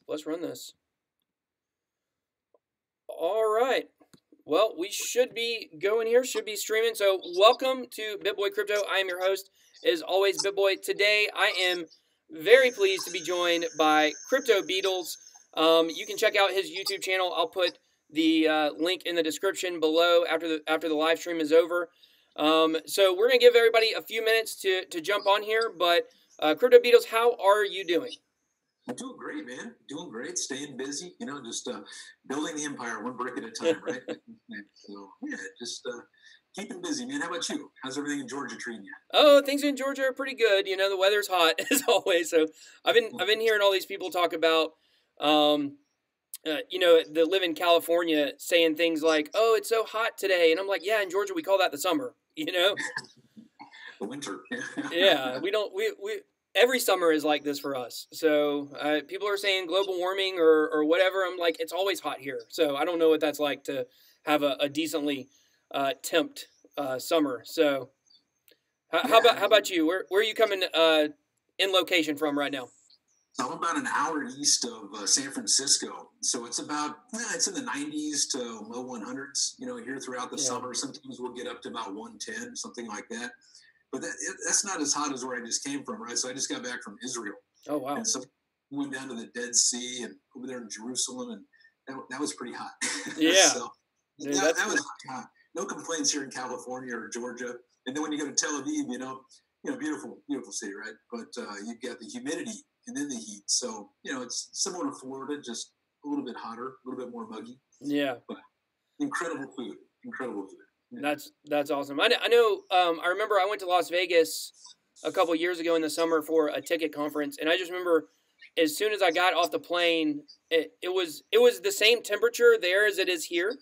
let's run this. All right. Well, we should be going here, should be streaming. So welcome to BitBoy Crypto. I am your host, as always, BitBoy. Today, I am very pleased to be joined by Crypto Beadles. You can check out his YouTube channel. I'll put the link in the description below after the live stream is over. So we're going to give everybody a few minutes to jump on here. But Crypto Beadles, how are you doing? I'm doing great, man. Doing great. Staying busy. You know, just building the empire one brick at a time, right? So yeah, just keeping busy, man. How about you? How's everything in Georgia treating you? Oh, things in Georgia are pretty good. You know, the weather's hot as always. So I've been hearing all these people talk about, you know, that live in California saying things like, "Oh, it's so hot today," and I'm like, "Yeah, in Georgia we call that the summer." You know? The winter. Yeah, we don't we every summer is like this for us. So people are saying global warming or whatever. I'm like, it's always hot here. So I don't know what that's like to have a decently tempt summer. So how about you? Where are you coming in location from right now? So I'm about an hour east of San Francisco. So it's about, it's in the 90s to low 100s, you know, here throughout the summer. Sometimes we'll get up to about 110, something like that. But that's not as hot as where I just came from, right? So I just got back from Israel. Oh, wow. And so we went down to the Dead Sea and over there in Jerusalem, and that was pretty hot. Yeah. So Dude, that was hot. No complaints here in California or Georgia. And then when you go to Tel Aviv, you know, beautiful, beautiful city, right? But you get the humidity and then the heat. So, you know, it's similar to Florida, just a little bit hotter, a little bit more muggy. Yeah. But incredible food. Incredible food. Yeah. That's awesome. I know. I remember I went to Las Vegas a couple years ago in the summer for a ticket conference, and I just remember as soon as I got off the plane, it was the same temperature there as it is here,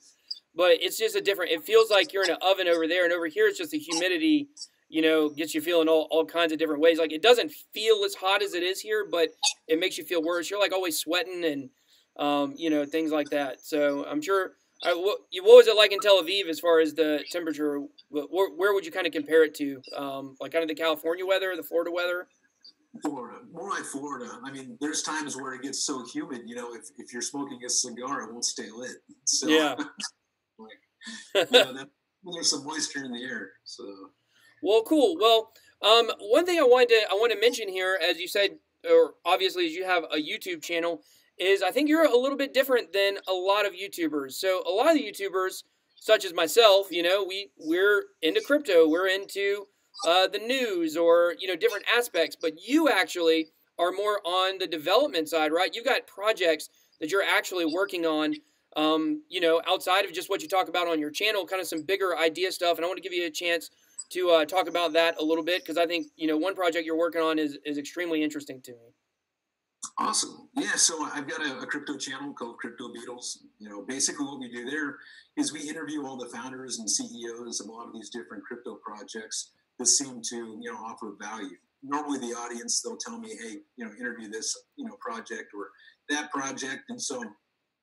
but it's just a different. It feels like you're in an oven over there, and over here it's just the humidity. You know, gets you feeling all kinds of different ways. Like it doesn't feel as hot as it is here, but it makes you feel worse. You're like always sweating and you know, things like that. So I'm sure. What was it like in Tel Aviv as far as the temperature? Where would you kind of compare it to? Like kind of the California weather, the Florida weather? Florida, more like Florida. I mean, there's times where it gets so humid, you know, if you're smoking a cigar, it won't stay lit. So, yeah. Like, you know, there's some moisture in the air. So, well, cool. Well, one thing I wanted to mention here, as you said, or obviously as you have a YouTube channel, is I think you're a little bit different than a lot of YouTubers. So a lot of the YouTubers, such as myself, you know, we're into crypto, we're into the news or, you know, different aspects, but you actually are more on the development side, right? You've got projects that you're actually working on, you know, outside of just what you talk about on your channel, kind of some bigger idea stuff. And I want to give you a chance to talk about that a little bit because I think, you know, one project you're working on is extremely interesting to me. Awesome. Yeah, so I've got a crypto channel called Crypto Beadles. You know, basically what we do there is we interview all the founders and CEOs of a lot of these different crypto projects that seem to, you know, offer value. Normally the audience, they'll tell me, hey, you know, interview this, you know, project or that project. And so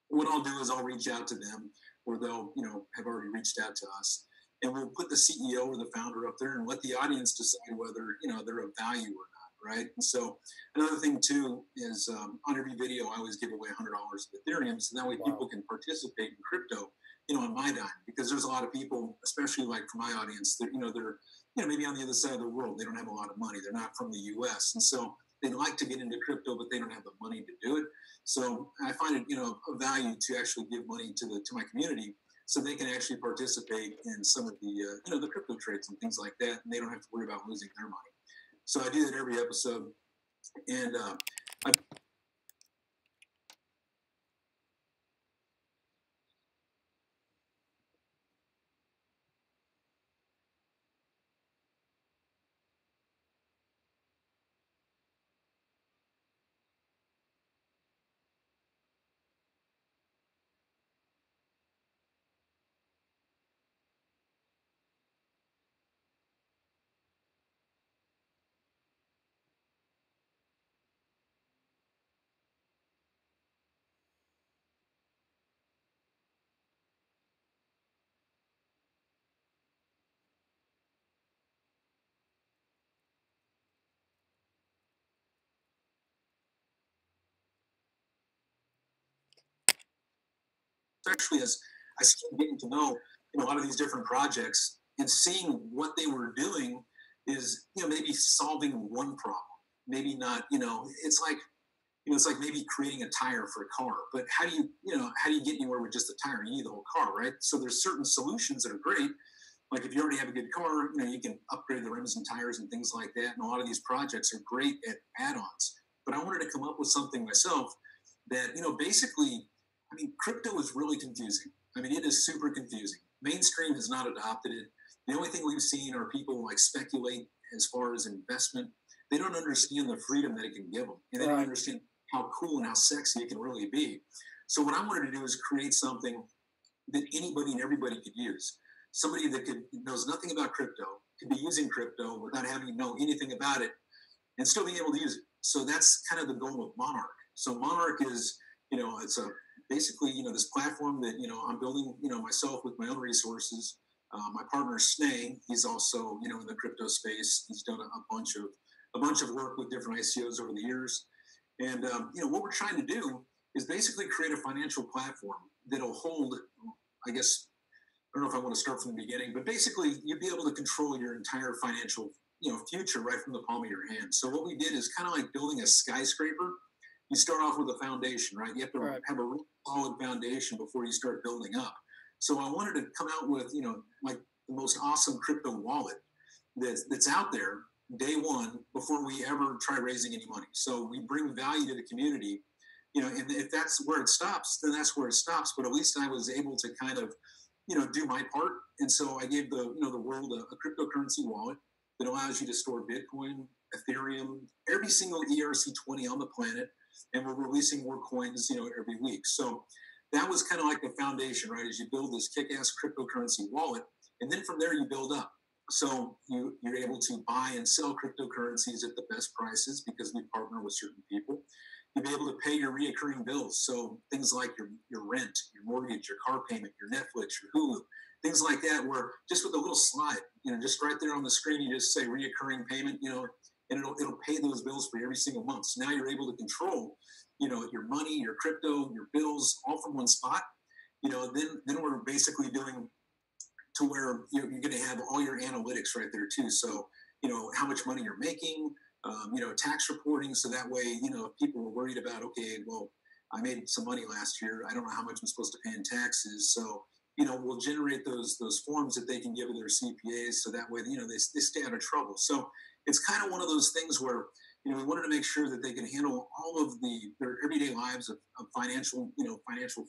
what I'll do is I'll reach out to them or they'll, you know, have already reached out to us. And we'll put the CEO or the founder up there and let the audience decide whether, you know, they're of value or not. Right. And so another thing, too, is on every video, I always give away $100 of Ethereum. So that way people can participate in crypto, you know, on my dime, because there's a lot of people, especially like for my audience, that, you know, they're, you know, maybe on the other side of the world. They don't have a lot of money. They're not from the US. And so they'd like to get into crypto, but they don't have the money to do it. So I find it, you know, of value to actually give money to my community so they can actually participate in some of the, you know, the crypto trades and things like that. And they don't have to worry about losing their money. So I do that every episode, and especially as I started getting to know, a lot of these different projects and seeing what they were doing is, maybe solving one problem, maybe not, it's like maybe creating a tire for a car, but how do you get anywhere with just a tire? You need the whole car, right? So there's certain solutions that are great. Like if you already have a good car, you can upgrade the rims and tires and things like that. And a lot of these projects are great at add-ons. But I wanted to come up with something myself that, basically, crypto is really confusing. It is super confusing. Mainstream has not adopted it. The only thing we've seen are people like speculate as far as investment. They don't understand the freedom that it can give them. And they don't understand how cool and how sexy it can really be. So what I wanted to do is create something that anybody and everybody could use. Somebody that knows nothing about crypto could be using crypto without having to know anything about it and still being able to use it. So that's kind of the goal of Monarch. So Monarch is, it's basically, this platform that, I'm building, myself with my own resources. My partner Snay, he's also, in the crypto space. He's done a bunch of work with different ICOs over the years. And, what we're trying to do is basically create a financial platform that'll hold, I guess, I don't know if I want to start from the beginning, but basically you'd be able to control your entire financial, future right from the palm of your hand. So what we did is kind of like building a skyscraper. You start off with a foundation, right? You have to have a really solid foundation before you start building up. So I wanted to come out with, like the most awesome crypto wallet that's out there day one before we ever try raising any money. So we bring value to the community, and if that's where it stops, then that's where it stops. But at least I was able to kind of, do my part. And so I gave the world a cryptocurrency wallet that allows you to store Bitcoin, Ethereum, every single ERC20 on the planet. And we're releasing more coins, every week. So that was kind of like the foundation, right? As you build this kick-ass cryptocurrency wallet. And then from there you build up. So you're able to buy and sell cryptocurrencies at the best prices because we partner with certain people. You'll be able to pay your reoccurring bills. So things like your rent, your mortgage, your car payment, your Netflix, your Hulu, things like that, where just with a little slide, just right there on the screen, you just say reoccurring payment, and it'll pay those bills for you every single month. So now you're able to control, your money, your crypto, your bills, all from one spot. Then we're basically doing to where you're going to have all your analytics right there too. So, how much money you're making, tax reporting. So that way, if people were worried about, okay, well, I made some money last year, I don't know how much I'm supposed to pay in taxes. So, we'll generate those forms that they can give to their CPAs. So that way, they stay out of trouble. So it's kind of one of those things where, we wanted to make sure that they can handle all of their everyday lives of financial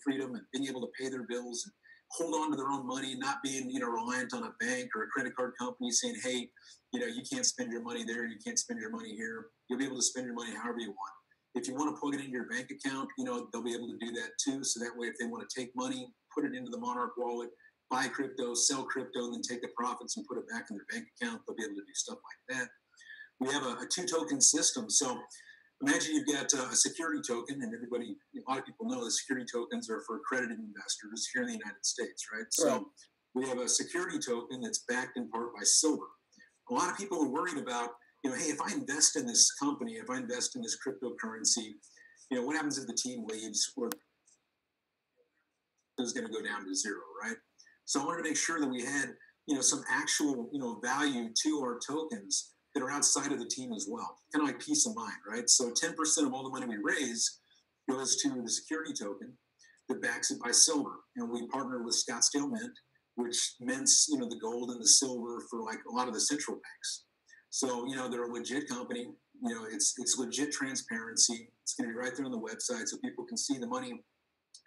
freedom and being able to pay their bills and hold on to their own money, not being, reliant on a bank or a credit card company saying, hey, you can't spend your money there, you can't spend your money here. You'll be able to spend your money however you want. If you want to plug it into your bank account, they'll be able to do that too. So that way, if they want to take money, put it into the Monarch wallet, buy crypto, sell crypto, and then take the profits and put it back in their bank account, they'll be able to do stuff like that. We have a two-token system. So imagine you've got a security token, and everybody, a lot of people know the security tokens are for accredited investors here in the United States, right? So we have a security token that's backed in part by silver. A lot of people are worried about, hey, if I invest in this company, if I invest in this cryptocurrency, what happens if the team leaves or is going to go down to zero, right? So I wanted to make sure that we had, some actual, value to our tokens that are outside of the team as well, kind of like peace of mind, right? So 10% of all the money we raise goes to the security token that backs it by silver. And we partner with Scottsdale Mint, which mints, the gold and the silver for like a lot of the central banks. So, they're a legit company. It's legit transparency. It's going to be right there on the website so people can see the money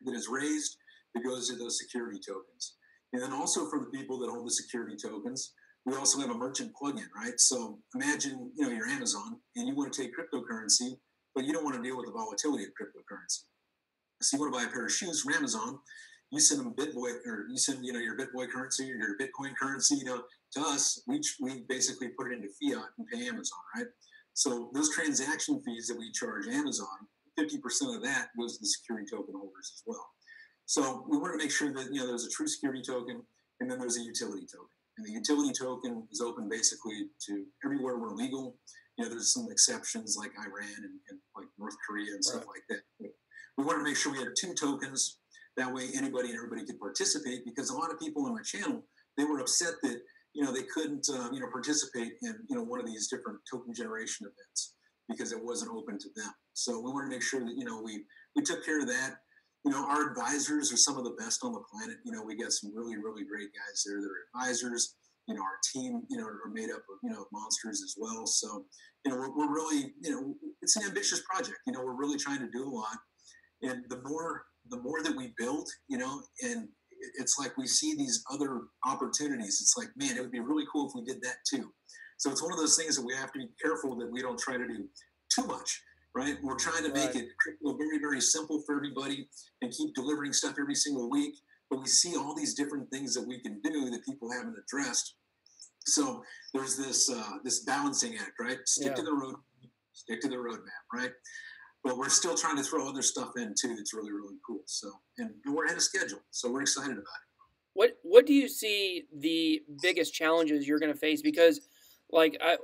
that is raised that goes to those security tokens. And then also for the people that hold the security tokens, we also have a merchant plugin, right? So imagine, you're Amazon and you want to take cryptocurrency, but you don't want to deal with the volatility of cryptocurrency. So you want to buy a pair of shoes from Amazon, you send them bitboy, or you send, your bitboy currency or your Bitcoin currency, to us, we basically put it into fiat and pay Amazon, right? So those transaction fees that we charge Amazon, 50% of that goes to the security token holders as well. So we want to make sure that, there's a true security token and then there's a utility token. And the utility token is open basically to everywhere we're legal. There's some exceptions like Iran and like North Korea and stuff like that. But we wanted to make sure we had two tokens That way anybody and everybody could participate, because a lot of people on my channel, they were upset that, they couldn't, participate in, one of these different token generation events because it wasn't open to them. So we want to make sure that, we took care of that. Our advisors are some of the best on the planet. We got some really, really great guys there that are advisors. Our team, are made up of, monsters as well. So, we're really, it's an ambitious project. We're really trying to do a lot. And the more that we build, and it's like we see these other opportunities. It's like, man, it would be really cool if we did that too. So it's one of those things that we have to be careful that we don't try to do too much, right? We're trying to make it very, very simple for everybody and keep delivering stuff every single week. But we see all these different things that we can do that people haven't addressed. So there's this balancing act, right? Stick to the roadmap, right? But we're still trying to throw other stuff in too that's really, really cool. So, and we're ahead of schedule, so we're excited about it. What do you see the biggest challenges you're going to face? Because, like, I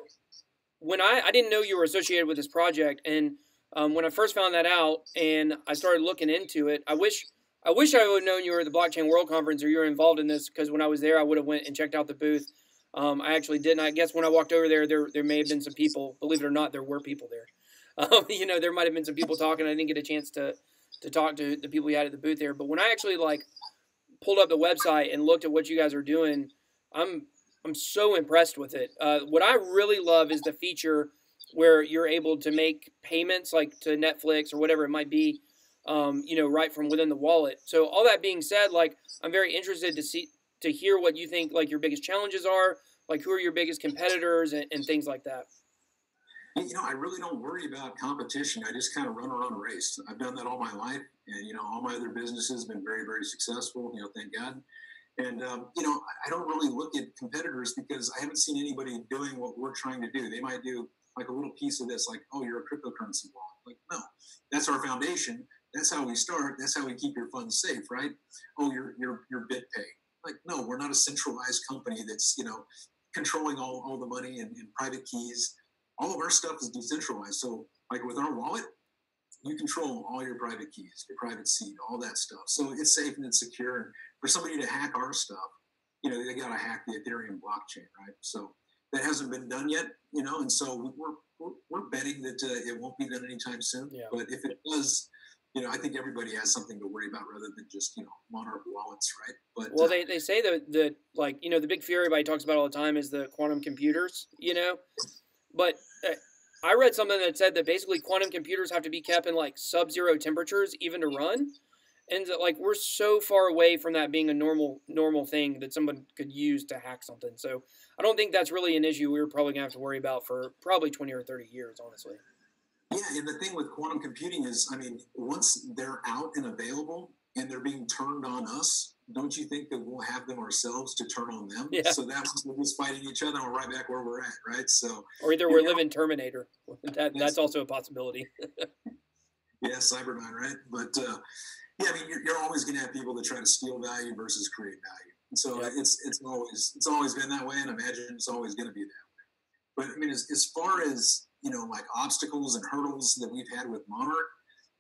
didn't know you were associated with this project, and when I first found that out and I started looking into it, I wish I would have known you were at the Blockchain World Conference or you were involved in this, because when I was there, I would have went and checked out the booth. I actually didn't. I guess when I walked over there may have been some people. Believe it or not, there were people there. There might have been some people talking. I didn't get a chance to talk to the people we had at the booth there. But when I actually pulled up the website and looked at what you guys are doing, I'm so impressed with it. What I really love is the feature where you're able to make payments like to Netflix or whatever it might be, right from within the wallet. So all that being said, I'm very interested to hear what you think your biggest challenges are, who are your biggest competitors and things like that. I really don't worry about competition. I just kind of run around a race. I've done that all my life, and all my other businesses have been very, very successful. Thank God. And I don't really look at competitors because I haven't seen anybody doing what we're trying to do. They might do a little piece of this, oh, you're a cryptocurrency wallet. No, that's our foundation. That's how we start. That's how we keep your funds safe, right? Oh, you're BitPay. No, we're not a centralized company that's controlling all the money and private keys. All of our stuff is decentralized. So, with our wallet, you control all your private keys, your private seed, all that stuff. So it's safe and it's secure. And for somebody to hack our stuff, they got to hack the Ethereum blockchain, right? So that hasn't been done yet, and so we're betting that it won't be done anytime soon. Yeah. But if it does, I think everybody has something to worry about rather than just, Monarch wallets, right? But they say that the big fear everybody talks about all the time is the quantum computers, But I read something that said that basically quantum computers have to be kept in sub-zero temperatures even to run, and that we're so far away from that being a normal thing that someone could use to hack something. So I don't think that's really an issue we're probably gonna have to worry about for probably 20 or 30 years, honestly. Yeah, and the thing with quantum computing is, once they're out and available and they're being turned on us, don't you think that we'll have them ourselves to turn on them? Yeah. So that was, we're just fighting each other and we're right back where we're at, right? So, or either we're living Terminator. That's also a possibility. Yeah, Cyberman, right? But yeah, you're always going to have people that try to steal value versus create value. And so it's always been that way, and I imagine it's always going to be that way. But as far as obstacles and hurdles that we've had with Monarch,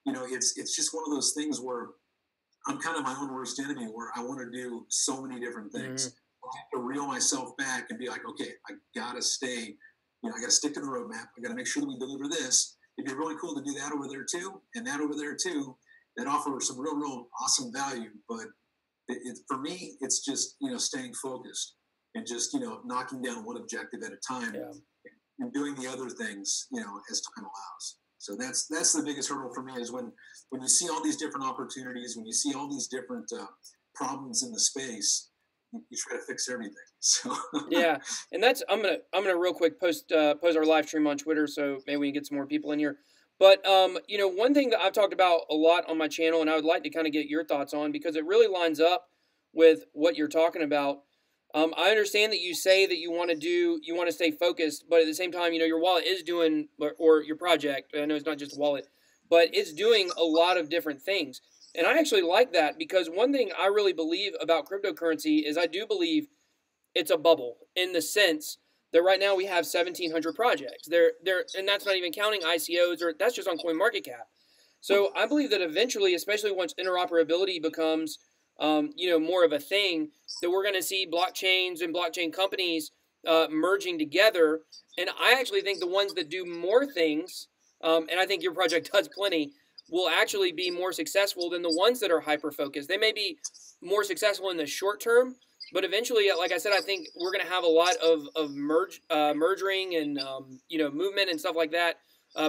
it's just one of those things where I'm kind of my own worst enemy, where I want to do so many different things. Mm-hmm. I have to reel myself back and be like, okay, I got to stay, I got to stick to the roadmap. I got to make sure that we deliver this. It'd be really cool to do that over there too, and that over there too, that offer some real awesome value. But for me, it's just, staying focused and just, knocking down one objective at a time and doing the other things, as time allows. So that's the biggest hurdle for me, is when you see all these different opportunities, when you see all these different problems in the space, you try to fix everything. So yeah, and that's I'm gonna real quick post our live stream on Twitter, so maybe we can get some more people in here. But one thing that I've talked about a lot on my channel, and I would like to kind of get your thoughts on, because it really lines up with what you're talking about. I understand that you say that you want to stay focused, but at the same time, your wallet is doing, or your project, I know it's not just a wallet, but it's doing a lot of different things. And I actually like that, because one thing I really believe about cryptocurrency is I do believe it's a bubble, in the sense that right now we have 1,700 projects. And that's not even counting ICOs, or that's just on CoinMarketCap. So I believe that eventually, especially once interoperability becomes, more of a thing, that we're going to see blockchains and blockchain companies merging together. And I actually think the ones that do more things, and I think your project does plenty, will actually be more successful than the ones that are hyper focused. They may be more successful in the short term, but eventually, like I said, I think we're going to have a lot of merging and movement and stuff like that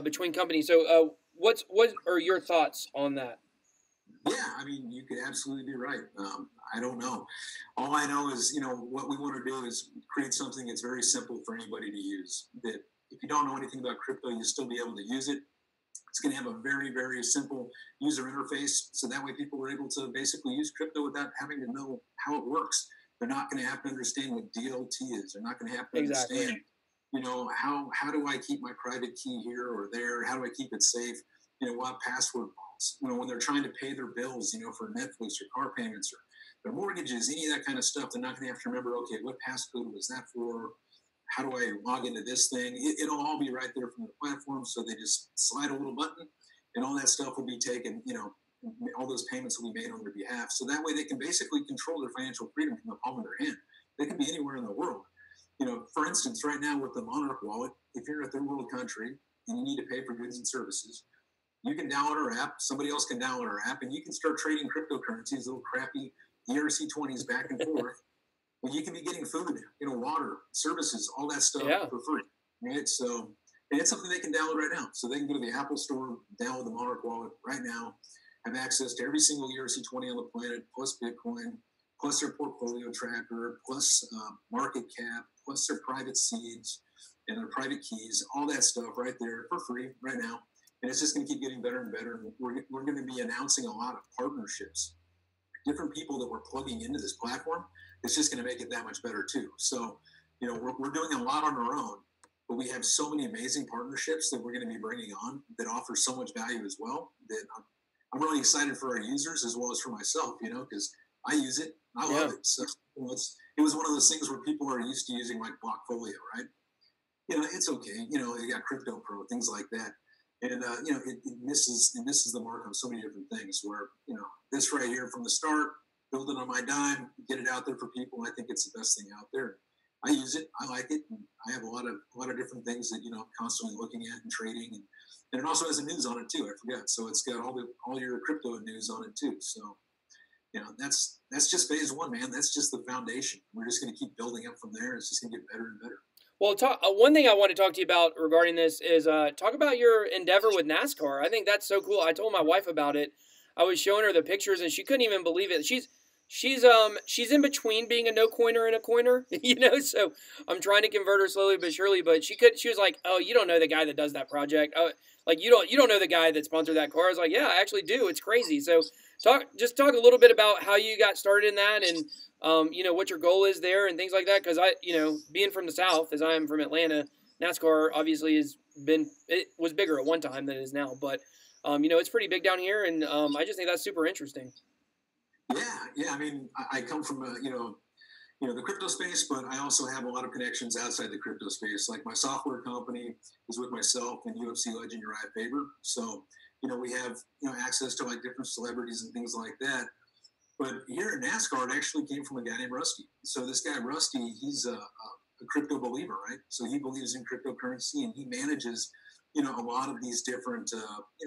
between companies. So, what are your thoughts on that? Yeah, I mean, you could absolutely be right. I don't know. All I know is, what we want to do is create something that's very simple for anybody to use. That if you don't know anything about crypto, you'll still be able to use it. It's going to have a very, very simple user interface. So that way people are able to basically use crypto without having to know how it works. They're not going to have to understand what DLT is. They're not going to have to understand, how do I keep my private key here or there? How do I keep it safe? What password vaults? When they're trying to pay their bills, for Netflix or car payments or their mortgages, any of that kind of stuff, they're not going to have to remember, okay, what passcode was that for? How do I log into this thing? It'll all be right there from the platform. So they just slide a little button and all that stuff will be taken, all those payments will be made on their behalf. So that way they can basically control their financial freedom from the palm of their hand. They can be anywhere in the world. For instance, right now with the Monarch wallet, if you're a third world country and you need to pay for goods and services, you can download our app, somebody else can download our app, and you can start trading cryptocurrencies, little crappy ERC20s back and forth. Well, you can be getting food, water, services, all that stuff for free, right? So, and it's something they can download right now. So they can go to the Apple Store, download the Monarch wallet right now, have access to every single ERC20 on the planet, plus Bitcoin, plus their portfolio tracker, plus market cap, plus their private seeds and their private keys, all that stuff right there for free right now. And it's just going to keep getting better and better. And we're going to be announcing a lot of partnerships, different people that we're plugging into this platform. It's just going to make it that much better too. So, we're doing a lot on our own, but we have so many amazing partnerships that we're going to be bringing on that offer so much value as well. That I'm really excited for our users as well as for myself, because I use it, I love it. So it was one of those things where people are used to using like Blockfolio, right? It's okay. You got Crypto Pro, things like that. And it misses the mark on so many different things. Where this right here from the start, build it on my dime, get it out there for people. I think it's the best thing out there. I use it, I like it, and I have a lot of different things that I'm constantly looking at and trading, and it also has the news on it too. I forgot, so it's got all your crypto news on it too. So that's just phase one, man. That's just the foundation. We're just going to keep building up from there. It's just going to get better and better. Well, one thing I want to talk to you about regarding this is talk about your endeavor with NASCAR. I think that's so cool. I told my wife about it. I was showing her the pictures, and she couldn't even believe it. She's in between being a no coiner and a coiner, So I'm trying to convert her slowly but surely. But she was like, "Oh, you don't know the guy that does that project. Like you don't know the guy that sponsored that car." I was like, "Yeah, I actually do. It's crazy." So talk a little bit about how you got started in that and. What your goal is there and things like that. Because being from the South, as I am from Atlanta, NASCAR obviously it was bigger at one time than it is now. But, it's pretty big down here. And I just think that's super interesting. Yeah. I mean, I come from, the crypto space, but I also have a lot of connections outside the crypto space. Like my software company is with myself and UFC legend Uriah Faber. So, we have, access to like different celebrities and things like that. But here in NASCAR, it actually came from a guy named Rusty. So this guy, Rusty, he's a crypto believer, right? So he believes in cryptocurrency and he manages, a lot of these different,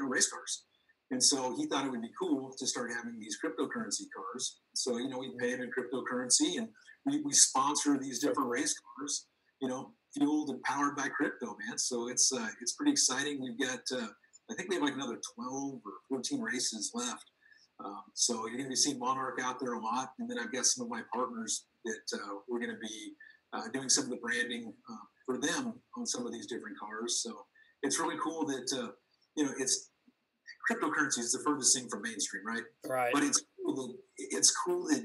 race cars. And so he thought it would be cool to start having these cryptocurrency cars. So, we pay him in cryptocurrency and we sponsor these different race cars, fueled and powered by crypto, man. So it's pretty exciting. We've got, I think we have like another 12 or 14 races left. So you're going to be seeing Monarch out there a lot. And then I've got some of my partners that we're going to be doing some of the branding for them on some of these different cars. So it's really cool that, it's cryptocurrency is the furthest thing from mainstream, right? Right. But it's cool that,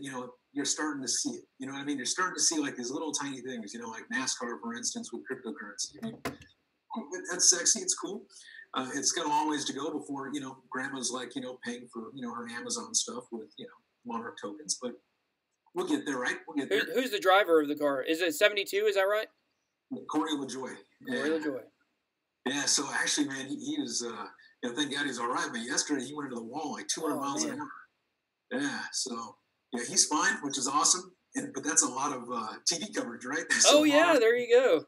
you're starting to see it. You know what I mean? You're starting to see like these little tiny things, like NASCAR, for instance, with cryptocurrency. I mean, that's sexy. It's cool. It's got a long ways to go before, grandma's like, paying for, her Amazon stuff with, Monarch tokens. But we'll get there, right? We'll get there. Who's the driver of the car? Is it 72? Is that right? Corey LaJoy. Corey LaJoy. Yeah. So actually, man, he was thank God he's all right. But yesterday he went into the wall like 200 miles an hour. Yeah, so yeah, he's fine, which is awesome. But that's a lot of TV coverage, right? So yeah, there you go.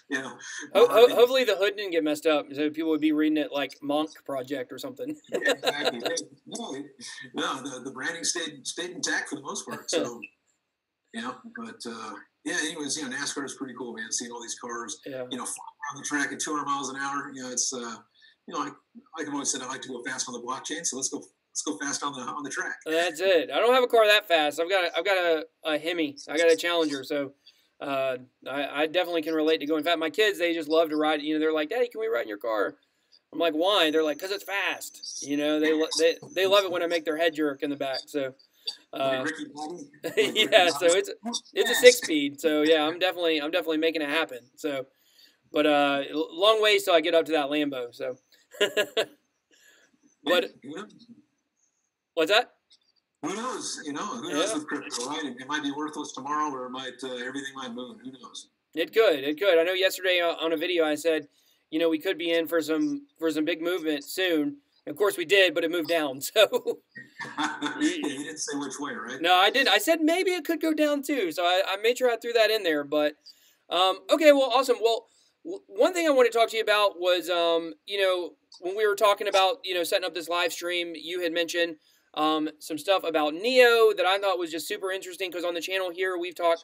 Yeah. Hopefully the hood didn't get messed up, so people would be reading it like Monk Project or something. Yeah, exactly. No, the branding stayed intact for the most part. So yeah, but anyways, NASCAR is pretty cool, man. Seeing all these cars, flying around the track at 200 miles an hour. It's like I've always said, I like to go fast on the blockchain. So let's go fast on the track. That's it. I don't have a car that fast. I've got a Hemi. I got a Challenger. So I definitely can relate to going fast. My kids, they just love to ride. They're like, Daddy, can we ride in your car? I'm like, why? They're like, because it's fast. They love it when I make their head jerk in the back. So yeah, so it's a 6-speed. So yeah, I'm definitely making it happen. So, but long ways till I get up to that Lambo. So, but what's that? Who knows? Who knows with crypto, right? It might be worthless tomorrow, or it might everything might move. Who knows? It could. I know yesterday on a video I said, we could be in for some big movement soon. Of course we did, but it moved down. So you didn't say which way, right? No, I didn't. I said maybe it could go down too. So I made sure I threw that in there. But okay, well, awesome. Well, one thing I want to talk to you about was when we were talking about setting up this live stream, you had mentioned some stuff about Neo that I thought was just super interesting, because on the channel here we've talked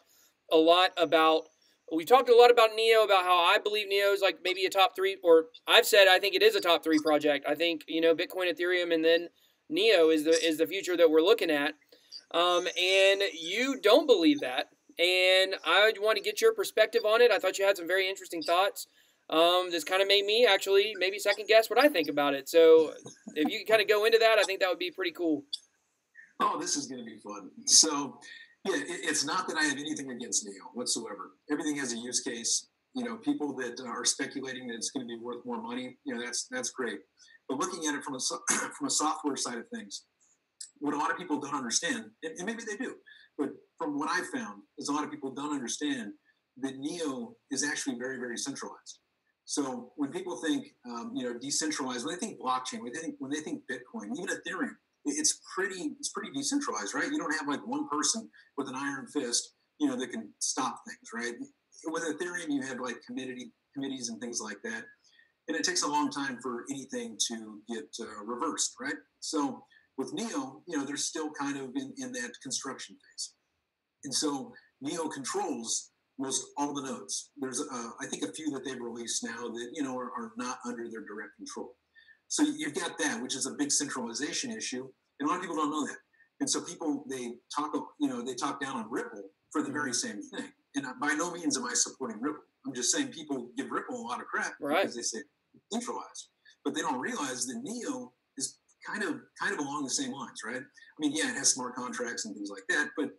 a lot about Neo, about how I believe Neo is like maybe a top 3, or I've said I think it is a top 3 project. I think Bitcoin, Ethereum, and then Neo is the future that we're looking at. And you don't believe that, and I want to get your perspective on it. I thought you had some very interesting thoughts. This kind of made me actually maybe second guess what I think about it. So if you can kind of go into that, I think that would be pretty cool. Oh, this is going to be fun. So yeah, it's not that I have anything against Neo whatsoever. Everything has a use case. People that are speculating that it's going to be worth more money, that's great. But looking at it from a software side of things, what a lot of people don't understand, and maybe they do, but from what I've found, is a lot of people don't understand that Neo is actually very, very centralized. So when people think, decentralized, when they think blockchain, when they think Bitcoin, even Ethereum, it's pretty decentralized, right? You don't have like one person with an iron fist, that can stop things, right? With Ethereum, you have like committees and things like that, and it takes a long time for anything to get reversed, right? So with Neo, they're still kind of in that construction phase, and so Neo controls most all the nodes. There's I think a few that they've released now that are not under their direct control. So you've got that, which is a big centralization issue, and a lot of people don't know that. And so people they talk down on Ripple for the very same thing. And by no means am I supporting Ripple. I'm just saying people give Ripple a lot of crap because they say it's centralized, but they don't realize that Neo is kind of along the same lines, right? I mean, yeah, it has smart contracts and things like that, but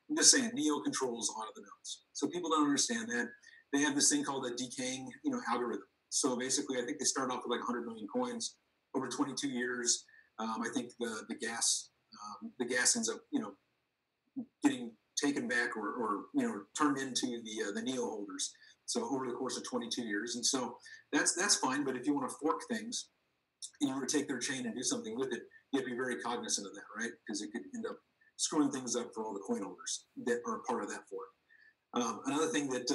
I'm just saying Neo controls a lot of the nodes. So people don't understand that. They have this thing called a decaying, algorithm. So basically, I think they start off with like 100 million coins over 22 years. I think the gas ends up, getting taken back or turned into the Neo holders. So over the course of 22 years, and so that's fine. But if you want to fork things, and you want to take their chain and do something with it, you have to be very cognizant of that, right? Because it could end up screwing things up for all the coin holders that are part of that fork. Another thing that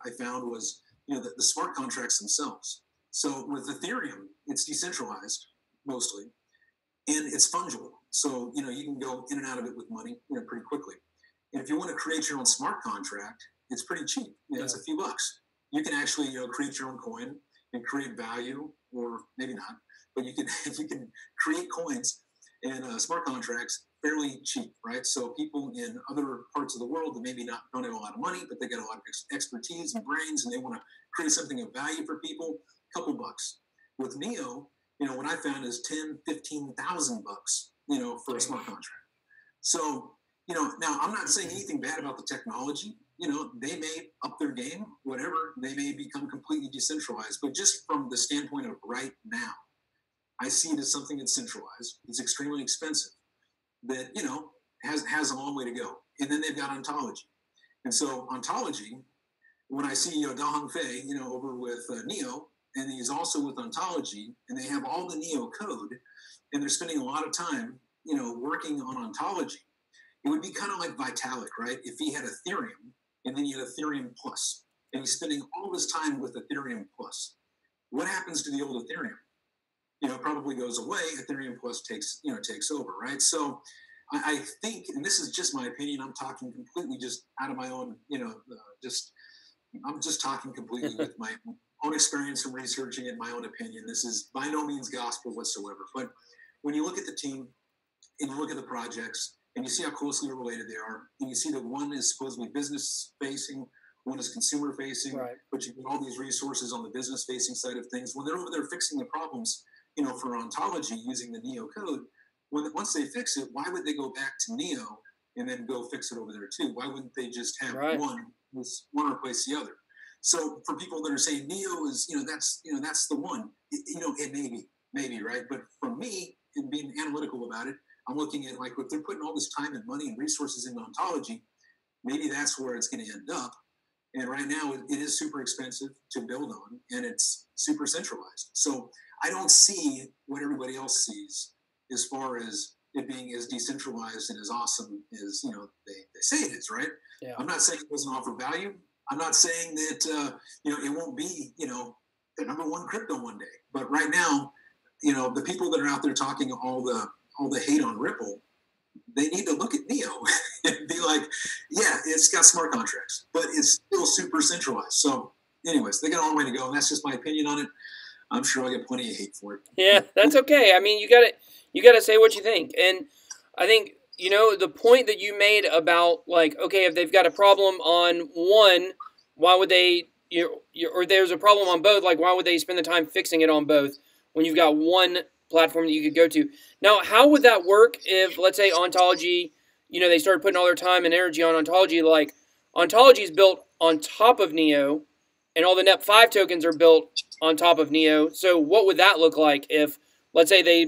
I found was the smart contracts themselves. So with Ethereum, it's decentralized mostly, and it's fungible. So you can go in and out of it with money pretty quickly. And if you want to create your own smart contract, it's pretty cheap. It's a few bucks. You can actually create your own coin and create value, or maybe not, but you can create coins and smart contracts fairly cheap, right? So people in other parts of the world that maybe don't have a lot of money, but they got a lot of expertise and brains, and they want to create something of value for people, a couple bucks. With Neo, what I found is 10, 15,000 bucks, for a smart contract. So, now I'm not saying anything bad about the technology. They may up their game, whatever. They may become completely decentralized, but just from the standpoint of right now, I see it as something that's centralized. It's extremely expensive. That has a long way to go. And then they've got ontology, and so ontology. When I see Da Hong Fei, over with Neo, and he's also with ontology, and they have all the Neo code, and they're spending a lot of time, working on ontology. It would be kind of like Vitalik, right? If he had Ethereum, and then he had Ethereum Plus, and he's spending all this time with Ethereum Plus. What happens to the old Ethereum? It probably goes away. Ethereum Plus takes over, right? So I think, and this is just my opinion, I'm talking completely just out of my own, I'm just talking completely with my own experience from researching it, my own opinion. This is by no means gospel whatsoever. But when you look at the team and you look at the projects and you see how closely related they are, and you see that one is supposedly business facing, one is consumer facing, right, but you get all these resources on the business facing side of things. When they're over there fixing the problems, for ontology using the Neo code, once they fix it, why would they go back to Neo and then go fix it over there too? Why wouldn't they just have one replace the other? So for people that are saying Neo is, that's the one, it maybe, right? But for me, in being analytical about it, I'm looking at, like, if they're putting all this time and money and resources into ontology, maybe that's where it's going to end up. And right now it is super expensive to build on, and it's super centralized. So I don't see what everybody else sees as far as it being as decentralized and as awesome as, they say it is, right? Yeah. I'm not saying it doesn't offer value. I'm not saying that, it won't be, the number one crypto one day. But right now, the people that are out there talking all the hate on Ripple, they need to look at Neo and be like, yeah, it's got smart contracts, but it's still super centralized. So anyways, they got a long way to go. And that's just my opinion on it. I'm sure I'll get plenty of hate for it. Yeah, that's okay. I mean, you gotta say what you think. And I think, the point that you made about, like, okay, if they've got a problem on one, why would they, or there's a problem on both, like, why would they spend the time fixing it on both when you've got one platform that you could go to? Now, how would that work if, let's say, ontology, they started putting all their time and energy on ontology? Like, ontology is built on top of Neo, and all the NEP5 tokens are built on top of Neo. So what would that look like if, let's say, they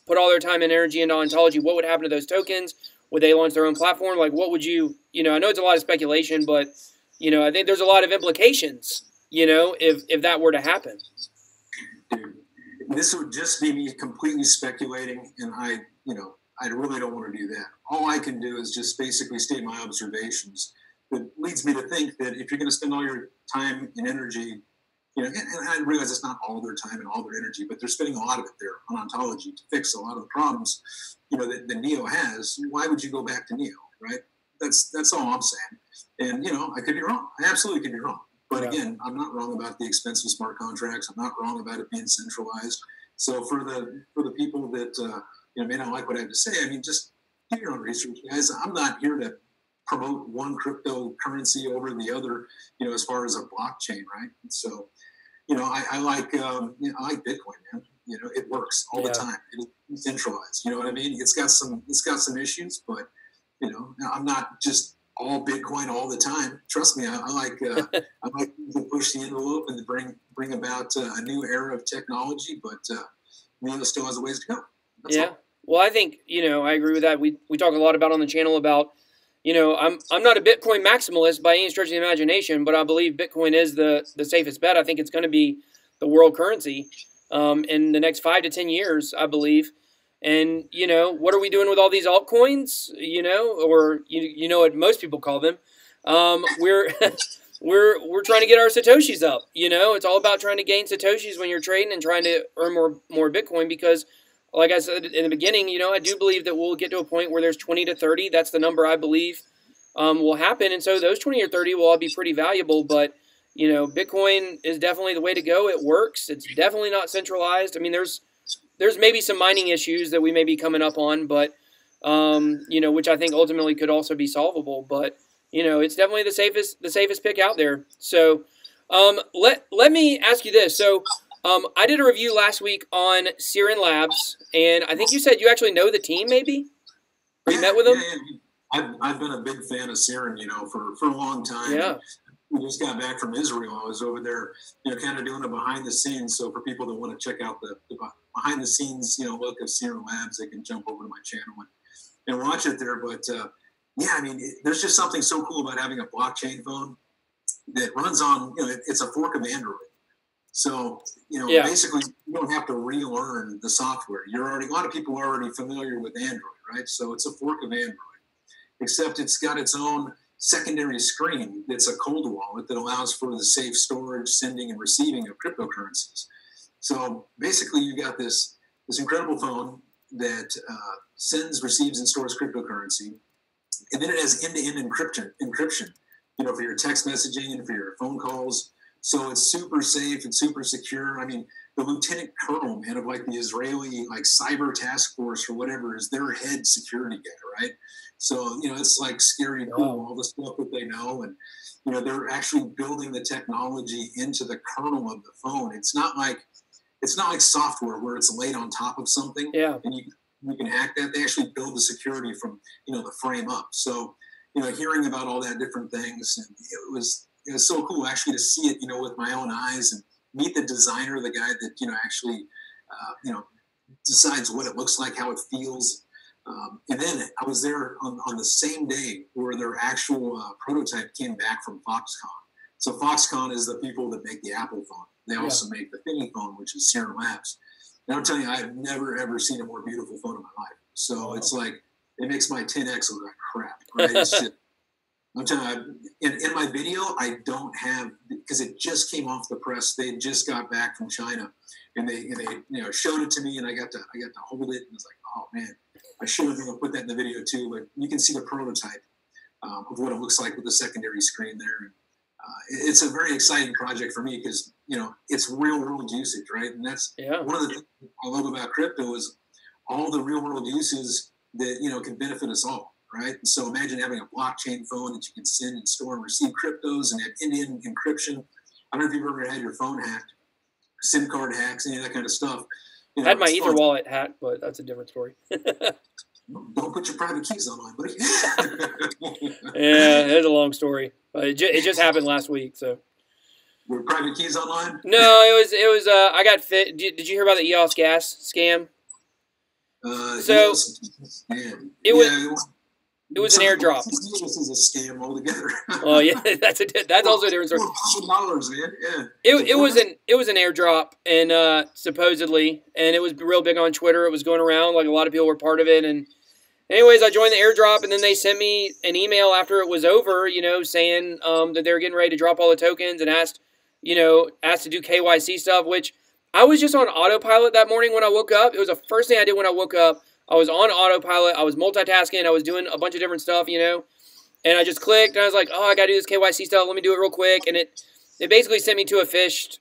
put all their time and energy into ontology? What would happen to those tokens? Would they launch their own platform? Like, what would you, I know it's a lot of speculation, but, I think there's a lot of implications, if that were to happen. Dude, this would just be me completely speculating, and I really don't want to do that. All I can do is just basically state my observations. That leads me to think that if you're going to spend all your time and energy, and I realize it's not all their time and all their energy, but they're spending a lot of it there on ontology to fix a lot of the problems, that the Neo has. Why would you go back to Neo, right? That's all I'm saying. And, I could be wrong. I absolutely could be wrong. But again, I'm not wrong about the expensive smart contracts. I'm not wrong about it being centralized. So for the people that, may not like what I have to say, I mean, just do your own research, guys. I'm not here to promote one cryptocurrency over the other, as far as a blockchain, right? And so, I like Bitcoin, man. It works all the time. It's centralized. You know what I mean? It's got some issues, but I'm not just all Bitcoin all the time. Trust me, I like to push the envelope and to bring about a new era of technology, but Neo still has a ways to go. That's all. Well, I think I agree with that. We talk a lot about on the channel about. I'm not a Bitcoin maximalist by any stretch of the imagination, but I believe Bitcoin is the safest bet. I think it's going to be the world currency in the next 5 to 10 years, I believe. And, what are we doing with all these altcoins, or what most people call them? We're we're trying to get our Satoshis up. It's all about trying to gain Satoshis when you're trading and trying to earn more Bitcoin because, like I said in the beginning, I do believe that we'll get to a point where there's 20 to 30. That's the number I believe will happen. And so those 20 or 30 will all be pretty valuable. But, Bitcoin is definitely the way to go. It works. It's definitely not centralized. I mean, there's maybe some mining issues that we may be coming up on, but, which I think ultimately could also be solvable. But, it's definitely the safest pick out there. So let me ask you this. So, I did a review last week on Siren Labs, and I think you said you actually know the team, maybe? Or you met with them? Yeah. I've been a big fan of Siren, for a long time. Yeah. We just got back from Israel. I was over there, kind of doing a behind the scenes. So for people that want to check out the behind the scenes, look of Siren Labs, they can jump over to my channel and watch it there. But there's just something so cool about having a blockchain phone that runs on, it's a fork of Android. So, Yeah. basically you don't have to relearn the software. A lot of people are already familiar with Android, right? So it's a fork of Android, except it's got its own secondary screen that's a cold wallet that allows for the safe storage, sending, and receiving of cryptocurrencies. So basically, you got this incredible phone that sends, receives, and stores cryptocurrency, and then it has end-to-end encryption, for your text messaging and for your phone calls. So it's super safe and super secure. I mean, the lieutenant colonel, man, of like the Israeli cyber task force or whatever is their head security guy, right? So it's like scary and cool, all the stuff that they know, and they're actually building the technology into the kernel of the phone. It's not like software where it's laid on top of something, and you can hack that. They actually build the security from the frame up. So hearing about all that different things, and it was so cool actually to see it with my own eyes and meet the designer, the guy that actually decides what it looks like, how it feels. And then I was there on the same day where their actual prototype came back from Foxconn. So Foxconn is the people that make the Apple phone. They also make the Thingy phone, which is Serum Labs. And I'm telling you, I've never, ever seen a more beautiful phone in my life. So it's like, it makes my 10X look like crap, right? It's just, I'm telling you, in my video, I don't have, because it just came off the press. They just got back from China, and they showed it to me, and I got to hold it, and it's like, oh man, I should have put that in the video too. But you can see the prototype of what it looks like with the secondary screen there. It's a very exciting project for me because it's real world usage, right? And that's one of the things I love about crypto is all the real world uses that can benefit us all. Right. And so imagine having a blockchain phone that you can send and store and receive cryptos and have end-to-end encryption. I don't know if you've ever had your phone hacked, SIM card hacks, any of that kind of stuff. I had my Ether wallet hacked, but that's a different story. Don't put your private keys online, buddy. Yeah, it's a long story. It just happened last week. So. Were private keys online? No, it was. I got fit. Did you hear about the EOS gas scam? So it was an airdrop. This is a scam altogether. Oh yeah, that's also a different story. $1,000, man. Yeah. It was an airdrop, and supposedly, and it was real big on Twitter. It was going around, like a lot of people were part of it. And anyways, I joined the airdrop, and then they sent me an email after it was over, saying that they were getting ready to drop all the tokens, and asked to do KYC stuff. Which I was just on autopilot that morning when I woke up. It was the first thing I did when I woke up. I was on autopilot. I was multitasking. I was doing a bunch of different stuff, and I just clicked, and I was like, oh, I got to do this KYC stuff. Let me do it real quick. And it basically sent me to a phished,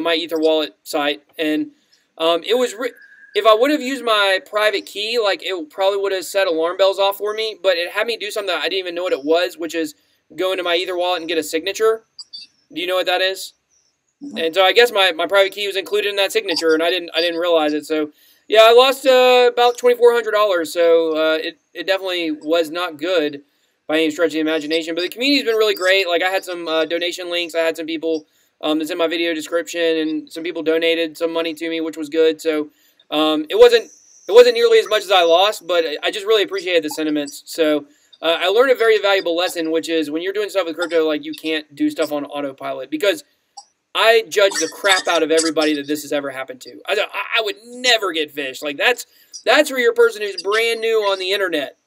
my Ether wallet site. And it was, if I would have used my private key, it probably would have set alarm bells off for me. But it had me do something that I didn't even know what it was, which is go into my Ether wallet and get a signature. Do you know what that is? And so I guess my private key was included in that signature, and I didn't realize it. So yeah, I lost about $2,400. So it definitely was not good by any stretch of the imagination. But the community's been really great. Like I had some donation links. I had some people that's in my video description, and some people donated some money to me, which was good. So it wasn't nearly as much as I lost, but I just really appreciated the sentiments. So I learned a very valuable lesson, which is when you're doing stuff with crypto, you can't do stuff on autopilot, because I judge the crap out of everybody that this has ever happened to. I would never get phished. That's for your person who's brand new on the internet,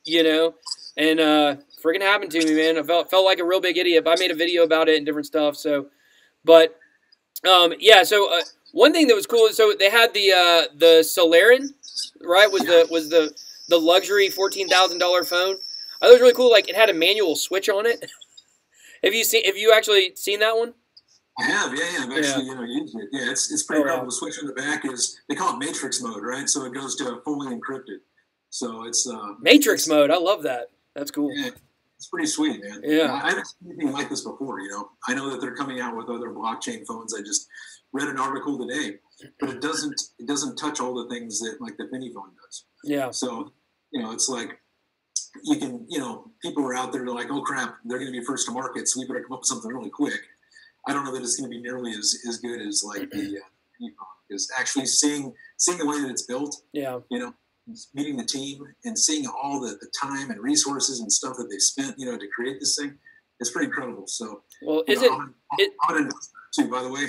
and freaking happened to me, man. I felt like a real big idiot. But I made a video about it and different stuff. So, but yeah. So one thing that was cool is so they had the Solarin, right? Was the luxury $14,000 phone. I thought it was really cool. It had a manual switch on it. Have you actually seen that one? I have, yeah. I've actually, used it. Yeah, it's pretty cool. The switch on the back is, they call it matrix mode, right? So it goes to fully encrypted. So it's matrix mode. I love that. That's cool. Yeah, it's pretty sweet, man. Yeah, I haven't seen anything like this before. I know that they're coming out with other blockchain phones. I just read an article today, but it doesn't touch all the things that the Mini phone does. Yeah. So it's like you can people are out there, they're like, oh crap, they're going to be first to market, so we better come up with something really quick. I don't know that it's going to be nearly as good as the because actually seeing the way that it's built, meeting the team and seeing all the time and resources and stuff that they spent, to create this thing, it's pretty incredible. So, well, too, by the way.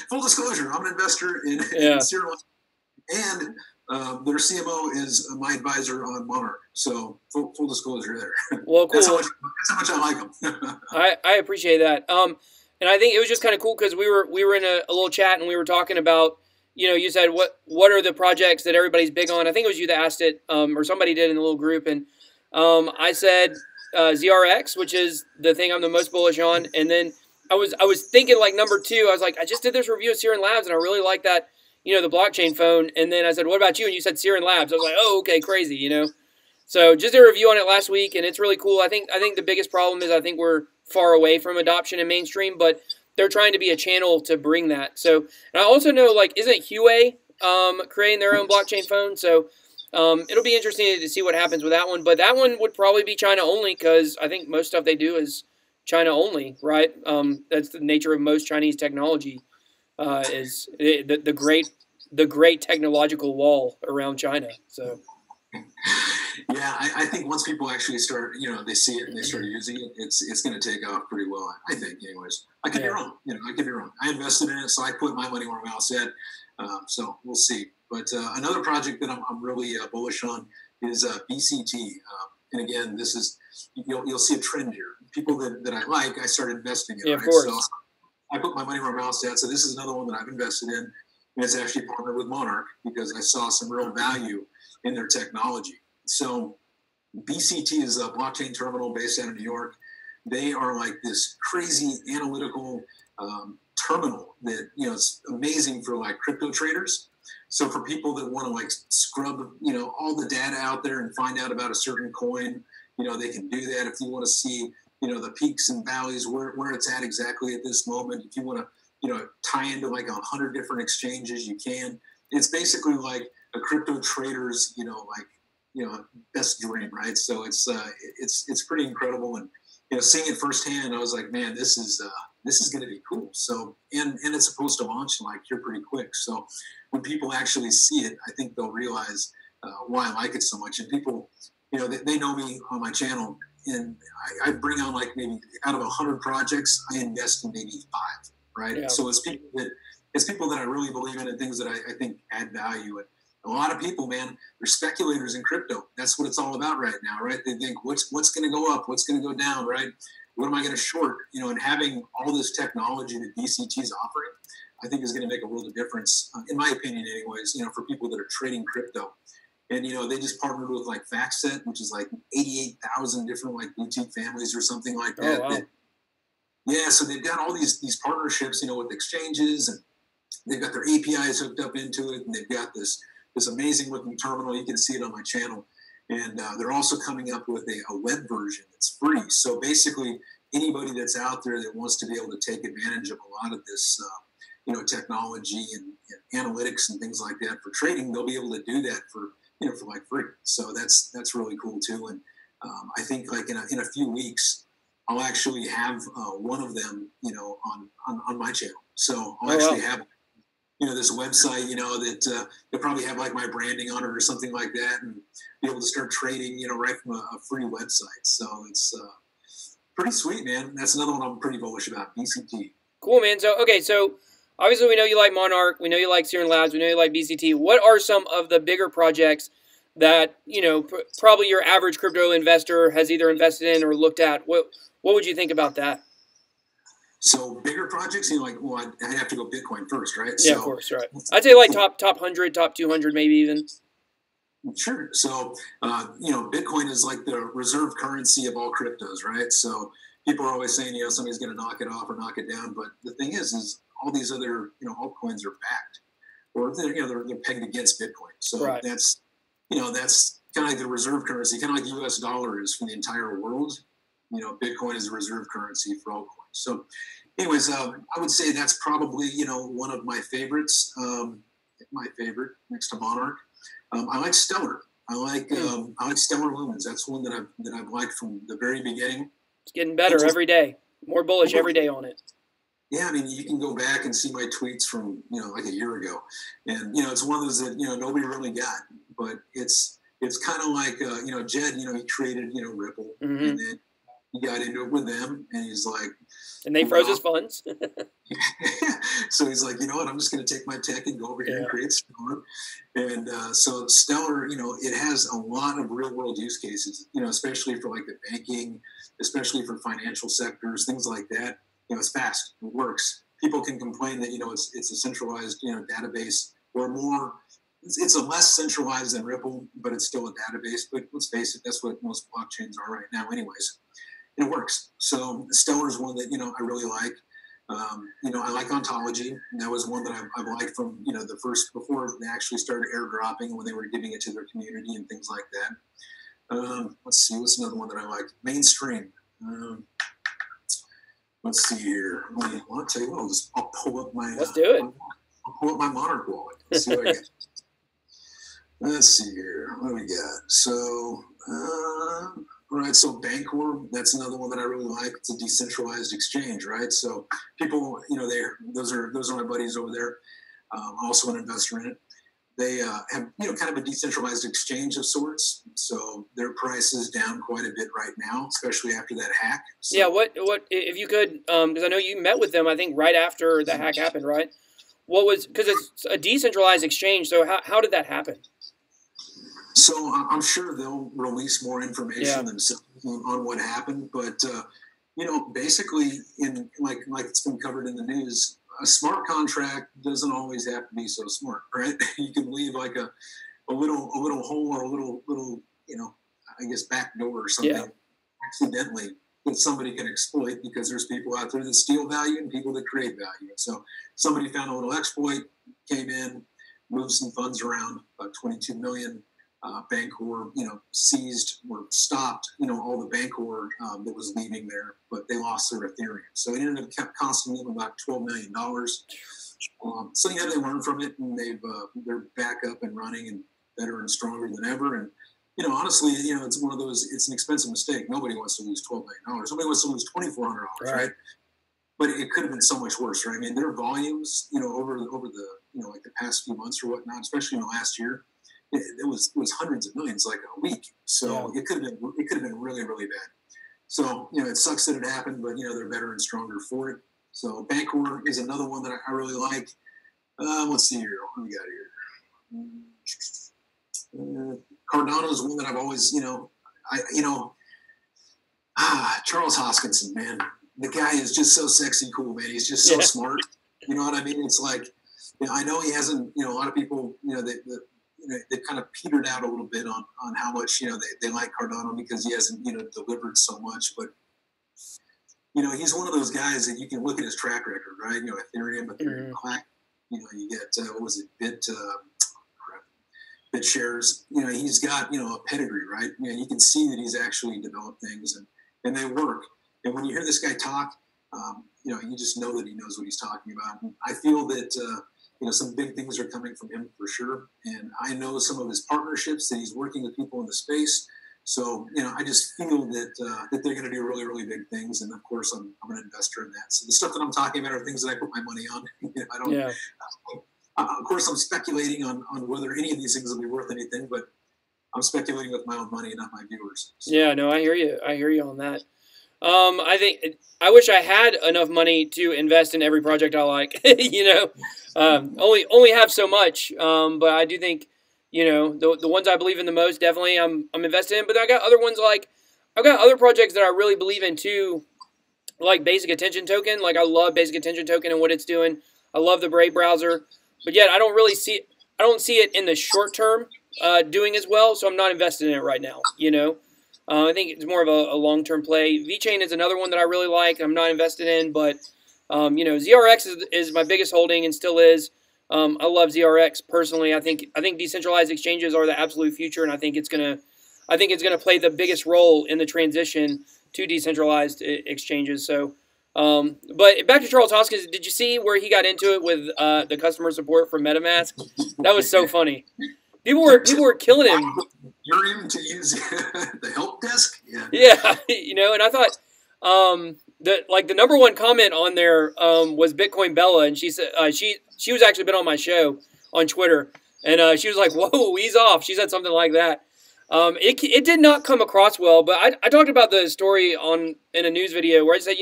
Full disclosure, I'm an investor in Serum Labs, and their CMO is my advisor on Monarch. So full disclosure there. Well, cool. That's how much I like them. I appreciate that. And I think it was just kind of cool because we were in a little chat and we were talking about, you said what are the projects that everybody's big on? I think it was you that asked it, or somebody did in the little group, and I said ZRX, which is the thing I'm the most bullish on, and then I was thinking like number 2. I was like, I just did this review of Serum Labs and I really like that, the blockchain phone, and then I said, what about you? And you said Serum Labs. I was like, oh, okay, crazy, So just a review on it last week, and it's really cool. I think the biggest problem is I think we're far away from adoption and mainstream, but they're trying to be a channel to bring that. So, and I also know, like, isn't Huawei creating their own blockchain phone? So it'll be interesting to see what happens with that one. But that one would probably be China only because I think most stuff they do is China only, right? That's the nature of most Chinese technology, is the great technological wall around China. So. Yeah, I think once people actually start, they see it and they start using it, it's going to take off pretty well. I think, anyways. I could be wrong. I could be wrong. I invested in it, so I put my money where my mouth's at. So we'll see. But another project that I'm really bullish on is BCT. And again, this is you'll see a trend here. People that I like, I started investing in. Yeah, right? Of course. So I put my money where my mouth's at. So this is another one that I've invested in, and it's actually partnered with Monarch because I saw some real value in their technology. So BCT is a blockchain terminal based out of New York. They are like this crazy analytical terminal that, it's amazing for like crypto traders. So for people that want to like scrub, all the data out there and find out about a certain coin, they can do that. If you want to see, the peaks and valleys, where it's at exactly at this moment, if you want to, tie into like 100 different exchanges, you can. It's basically like a crypto trader's, best dream, right? So it's pretty incredible, and seeing it firsthand, I was like, man, this is going to be cool. So and it's supposed to launch like here pretty quick. So when people actually see it, I think they'll realize why I like it so much. And people, they know me on my channel, and I bring on like maybe out of 100 projects, I invest in maybe 5, right? Yeah. So it's people that I really believe in and things that I think add value. And a lot of people, man, they're speculators in crypto. That's what it's all about right now, right? They think what's going to go up, what's going to go down, right? What am I going to short? And having all this technology that BCT is offering, I think is going to make a world of difference, in my opinion, anyways. For people that are trading crypto, and they just partnered with like FactSet, which is like 88,000 different like boutique families or something like that. Oh, wow. So they've got all these partnerships, with exchanges, and they've got their APIs hooked up into it, and they've got this amazing looking terminal. You can see it on my channel. And they're also coming up with a web version that's free. So basically, anybody that's out there that wants to be able to take advantage of a lot of this, technology and analytics and things like that for trading, they'll be able to do that for like free. So that's really cool too. And I think like in a few weeks, I'll actually have one of them, on my channel. So I'll actually have this website, that they'll probably have like my branding on it or something like that, and be able to start trading, right from a free website. So it's pretty sweet, man. That's another one I'm pretty bullish about, BCT. Cool, man. So obviously we know you like Monarch, we know you like Serum Labs, we know you like BCT. What are some of the bigger projects that, probably your average crypto investor has either invested in or looked at? What would you think about that? So bigger projects, I'd have to go Bitcoin first, right? Yeah, of course, right. I'd say like top 100, top 200, maybe even. Sure. So, Bitcoin is like the reserve currency of all cryptos, right? So people are always saying, somebody's going to knock it off or knock it down. But the thing is all these other, altcoins are backed, or they're pegged against Bitcoin. So right. That's kind of like the reserve currency, kind of like the US dollar is for the entire world. Bitcoin is a reserve currency for altcoins. So anyways, I would say that's probably, one of my favorites, my favorite next to Monarch. I like Stellar. I like Stellar Lumens. That's one that I've liked from the very beginning. It's getting better every day. More bullish every day on it. Yeah, I mean, you can go back and see my tweets from, like a year ago. And, it's one of those that, nobody really got. But it's kind of like, Jed, he created, Ripple. Mm-hmm. And then he got into it with them, and he's like, and they froze his funds. So he's like, you know what, I'm just going to take my tech and go over here and create Stellar. And so Stellar, you know, it has a lot of real world use cases, you know, especially for like the banking, especially for financial sectors, things like that. You know, it's fast, it works. People can complain that, you know, it's a centralized, you know, database, or more. It's a less centralized than Ripple, but it's still a database. But let's face it, that's what most blockchains are right now, anyways. And it works. So Stellar is one that, you know, I really like. You know, I like ontology. And that was one that I've liked from, you know, the first, before they actually started airdropping, when they were giving it to their community and things like that. Let's see, what's another one that I like? Mainstream. Let's see here. I'll tell you what, I'll pull up my. Let's do it. I'll pull up my Monarch wallet. Let's see what I get. Let's see here. What do we got? So, all right. So Bancor, that's another one that I really like. It's a decentralized exchange, right? So people, you know, those are my buddies over there. Also an investor in it. They have, you know, kind of a decentralized exchange of sorts. So their price is down quite a bit right now, especially after that hack. So, yeah. What if you could? Because I know you met with them, I think, right after the hack happened, right? What was, because it's a decentralized exchange. So how did that happen? So I'm sure they'll release more information themselves on what happened. But, you know, basically, in like it's been covered in the news, a smart contract doesn't always have to be so smart, right? You can leave like a little hole, or a little, you know, I guess back door or something accidentally, that somebody can exploit, because there's people out there that steal value and people that create value. So somebody found a little exploit, came in, moved some funds around, about 22 million. Bancor, you know, seized or stopped, you know, all the Bancor that was leaving there, but they lost their Ethereum. So it ended up costing them about $12 million. So yeah, they learned from it, and they're back up and running and better and stronger than ever. And, you know, honestly, you know, it's one of those, it's an expensive mistake. Nobody wants to lose $12 million. Nobody wants to lose $2,400, right? But it could have been so much worse, right? I mean, their volumes, you know, over the, you know, like the past few months or whatnot, especially in the last year, it was hundreds of millions, like a week. So it could have been really, really bad. So, you know, it sucks that it happened, but, you know, they're better and stronger for it. So Bancor is another one that I really like. Let's see here. What do we got here? Cardano is one that I've always, you know, Charles Hoskinson, man, the guy is just so sexy cool, man. He's just so smart. You know what I mean? It's like, you know, I know he hasn't, you know, a lot of people, you know, they've kind of petered out a little bit on how much, you know, they like Cardano, because he hasn't, you know, delivered so much. But, you know, he's one of those guys that you can look at his track record, right? You know, Ethereum Clack, you know, you get, what was it, Bit shares, you know, he's got, you know, a pedigree, right? You know, you can see that he's actually developed things, and they work. And when you hear this guy talk, you know, you just know that he knows what he's talking about. And I feel that, you know, some big things are coming from him for sure. And I know some of his partnerships that he's working with people in the space. So, you know, I just feel that that they're going to do really, really big things. And of course, I'm an investor in that. So the stuff that I'm talking about are things that I put my money on. You know, I don't. Of course, I'm speculating on whether any of these things will be worth anything, but I'm speculating with my own money, not my viewers. So. Yeah, no, I hear you. I hear you on that. I think I wish I had enough money to invest in every project I like. You know, only have so much. But I do think, you know, the ones I believe in the most, definitely I'm invested in. But I got other ones, like I've got other projects that I really believe in too, like Basic Attention Token. Like I love Basic Attention Token and what it's doing. I love the Brave browser, but yet I don't see it in the short term doing as well. So I'm not invested in it right now. You know. I think it's more of a long-term play. VeChain is another one that I really like. I'm not invested in, but you know, ZRX is my biggest holding and still is. I love ZRX personally. I think decentralized exchanges are the absolute future, and I think it's gonna play the biggest role in the transition to decentralized exchanges. So, but back to Charles Hoskins. Did you see where he got into it with the customer support for MetaMask? That was so funny. People were killing him. You're in to use the help desk? Yeah, you know, and I thought the number one comment on there was Bitcoin Bella, and she said she was actually been on my show on Twitter, and she was like, "Whoa, ease off." She said something like that. It did not come across well, but I talked about the story in a news video where I said,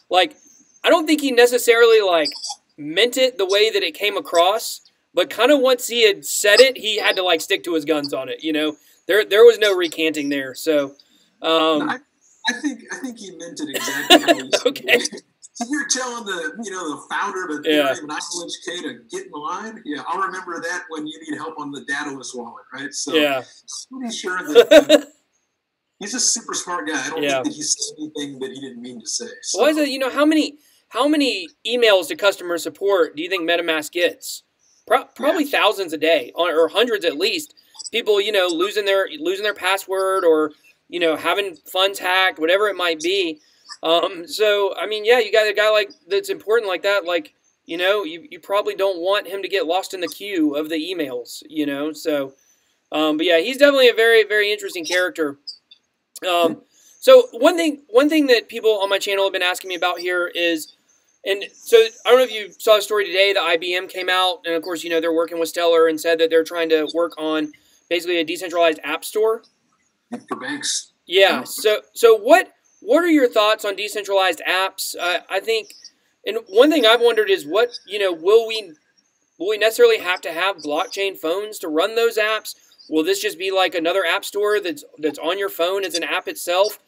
like, I don't think he necessarily like meant it the way that it came across, but kind of once he had said it, he had to like stick to his guns on it. There was no recanting there. So, I think he meant it exactly how he said okay. it. So you're telling the founder of Ethereum and ILHK to get in line? Yeah, I'll remember that when you need help on the dataless wallet, right? So yeah. I'm pretty sure that he's a super smart guy. I don't think that he said anything that he didn't mean to say. So. Why is it, how many emails to customer support do you think MetaMask gets? Probably thousands a day, or hundreds at least. People, losing their password, or having funds hacked, whatever it might be. So I mean, yeah, you got a guy like that's important like that. Like, you probably don't want him to get lost in the queue of the emails. So, but yeah, he's definitely a very, very interesting character. So one thing that people on my channel have been asking me about here is, and so I don't know if you saw a story today that IBM came out, and of course, they're working with Stellar and said that they're trying to work on basically a decentralized app store for banks. Yeah. So what are your thoughts on decentralized apps? I think, and one thing I've wondered is will we necessarily have to have blockchain phones to run those apps? Will this just be like another app store that's on your phone as an app itself?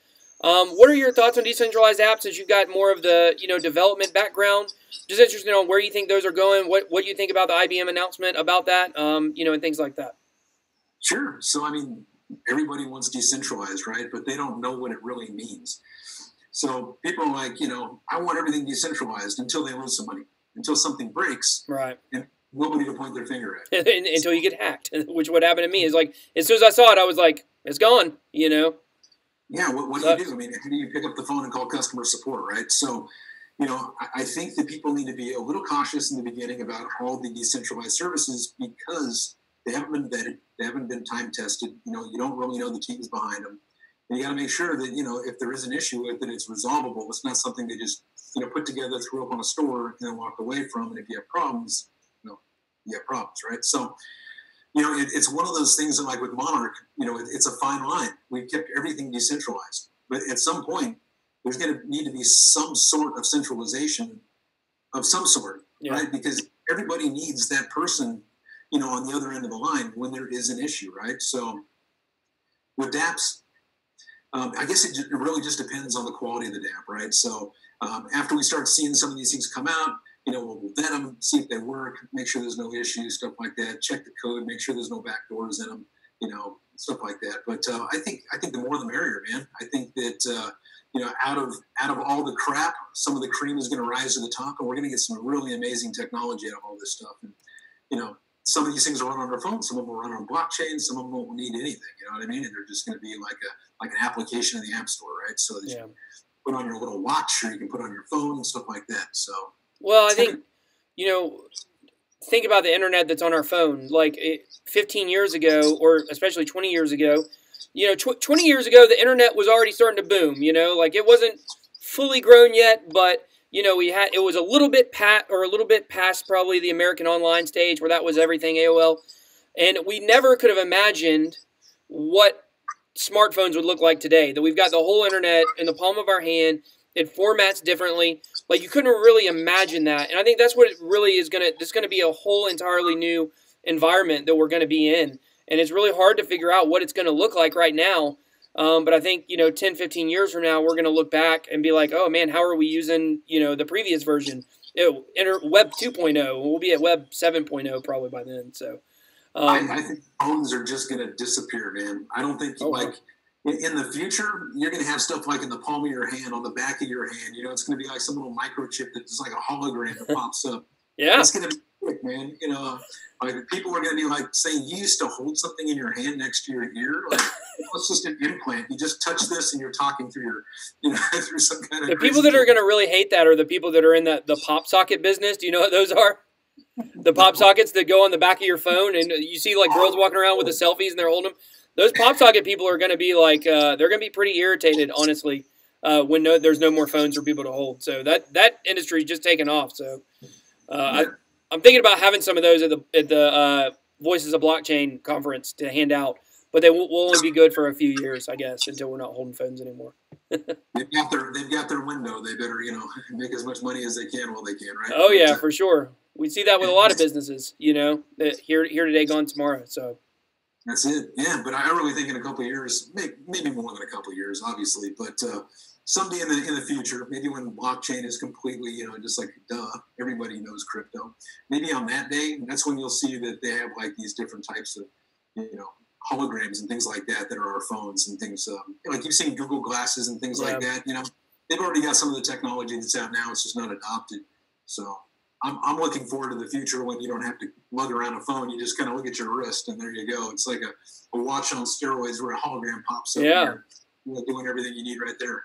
What are your thoughts on decentralized apps as you've got more of the, development background? Just interested on where you think those are going. What do you think about the IBM announcement about that, and things like that? Sure. So, I mean, everybody wants decentralized, right? But they don't know what it really means. So people are like, I want everything decentralized until they lose some money, until something breaks. Right. And nobody to point their finger at. Until you get hacked, which what happened to me is like, as soon as I saw it, I was like, it's gone, Yeah, what do you do? I mean, how do you pick up the phone and call customer support, right? So, I think that people need to be a little cautious in the beginning about all the decentralized services because they haven't been vetted. They haven't been time tested. You don't really know the teams behind them. And you got to make sure that, if there is an issue with it, it's resolvable. It's not something they just, put together, threw up on a store, and then walked away from. And if you have problems, you have problems, right? So, it's one of those things that, like with Monarch, it's a fine line. We've kept everything decentralized. But at some point, there's going to need to be some sort of centralization of some sort, right? Because everybody needs that person, on the other end of the line when there is an issue, right? So with dApps, I guess it really just depends on the quality of the dApp, right? So after we start seeing some of these things come out, we'll vet them, see if they work, make sure there's no issues, stuff like that. Check the code, make sure there's no backdoors in them, stuff like that. But I think the more the merrier, man. I think that out of all the crap, some of the cream is going to rise to the top, and we're going to get some really amazing technology out of all this stuff. And some of these things will run on our phone, some of them will run on blockchain, some of them won't need anything. You know what I mean? And they're just going to be like an application in the App Store, right? So that you can put on your little watch, or you can put on your phone and stuff like that. So, well, I think think about the internet that's on our phone. Like 15 years ago, or especially 20 years ago, 20 years ago, the internet was already starting to boom. Like it wasn't fully grown yet, but it was a little bit past probably the American Online stage where that was everything, AOL. And we never could have imagined what smartphones would look like today, that we've got the whole internet in the palm of our hand. It formats differently. Like you couldn't really imagine that. And I think that's what it really is it's going to be a whole entirely new environment that we're going to be in. And it's really hard to figure out what it's going to look like right now. But I think, 10, 15 years from now, we're going to look back and be like, oh, man, how are we using, the previous version? Web 2.0. We'll be at Web 7.0 probably by then. So I think phones are just going to disappear, man. I don't think, in the future, you're going to have stuff like in the palm of your hand, on the back of your hand. It's going to be like some little microchip that's like a hologram that pops up. Yeah. It's going to be quick, man. Like people are going to be like saying, you used to hold something in your hand next to your ear. Like, it's just an implant. You just touch this and you're talking through through some kind of. The people that are going to really hate that are the people that are in the pop socket business. Do you know what those are? The pop sockets that go on the back of your phone, and you see like girls walking around with the selfies and they're holding them. Those pop socket people are going to be like, they're going to be pretty irritated, honestly, when there's no more phones for people to hold. So that industry is just taking off. So I'm thinking about having some of those at the Voices of Blockchain conference to hand out. but they will only be good for a few years, I guess, until we're not holding phones anymore. they've got their window. They better, you know, make as much money as they can while they can, right? Oh yeah, for sure. We see that with a lot of businesses, you know, that here today, gone tomorrow. So that's it. Yeah, but I really think in a couple of years, maybe more than a couple of years, obviously, but someday in the future, maybe when blockchain is completely, you know, just like everybody knows crypto. Maybe on that day, that's when you'll see that they have like these different types of, you know, holograms and things like that are our phones and things. Like you've seen Google glasses and things like that. You know, they've already got some of the technology that's out now. It's just not adopted. So I'm looking forward to the future when you don't have to lug around a phone. You just kind of look at your wrist and there you go. It's like a watch on steroids where a hologram pops up. Yeah. You're doing everything you need right there.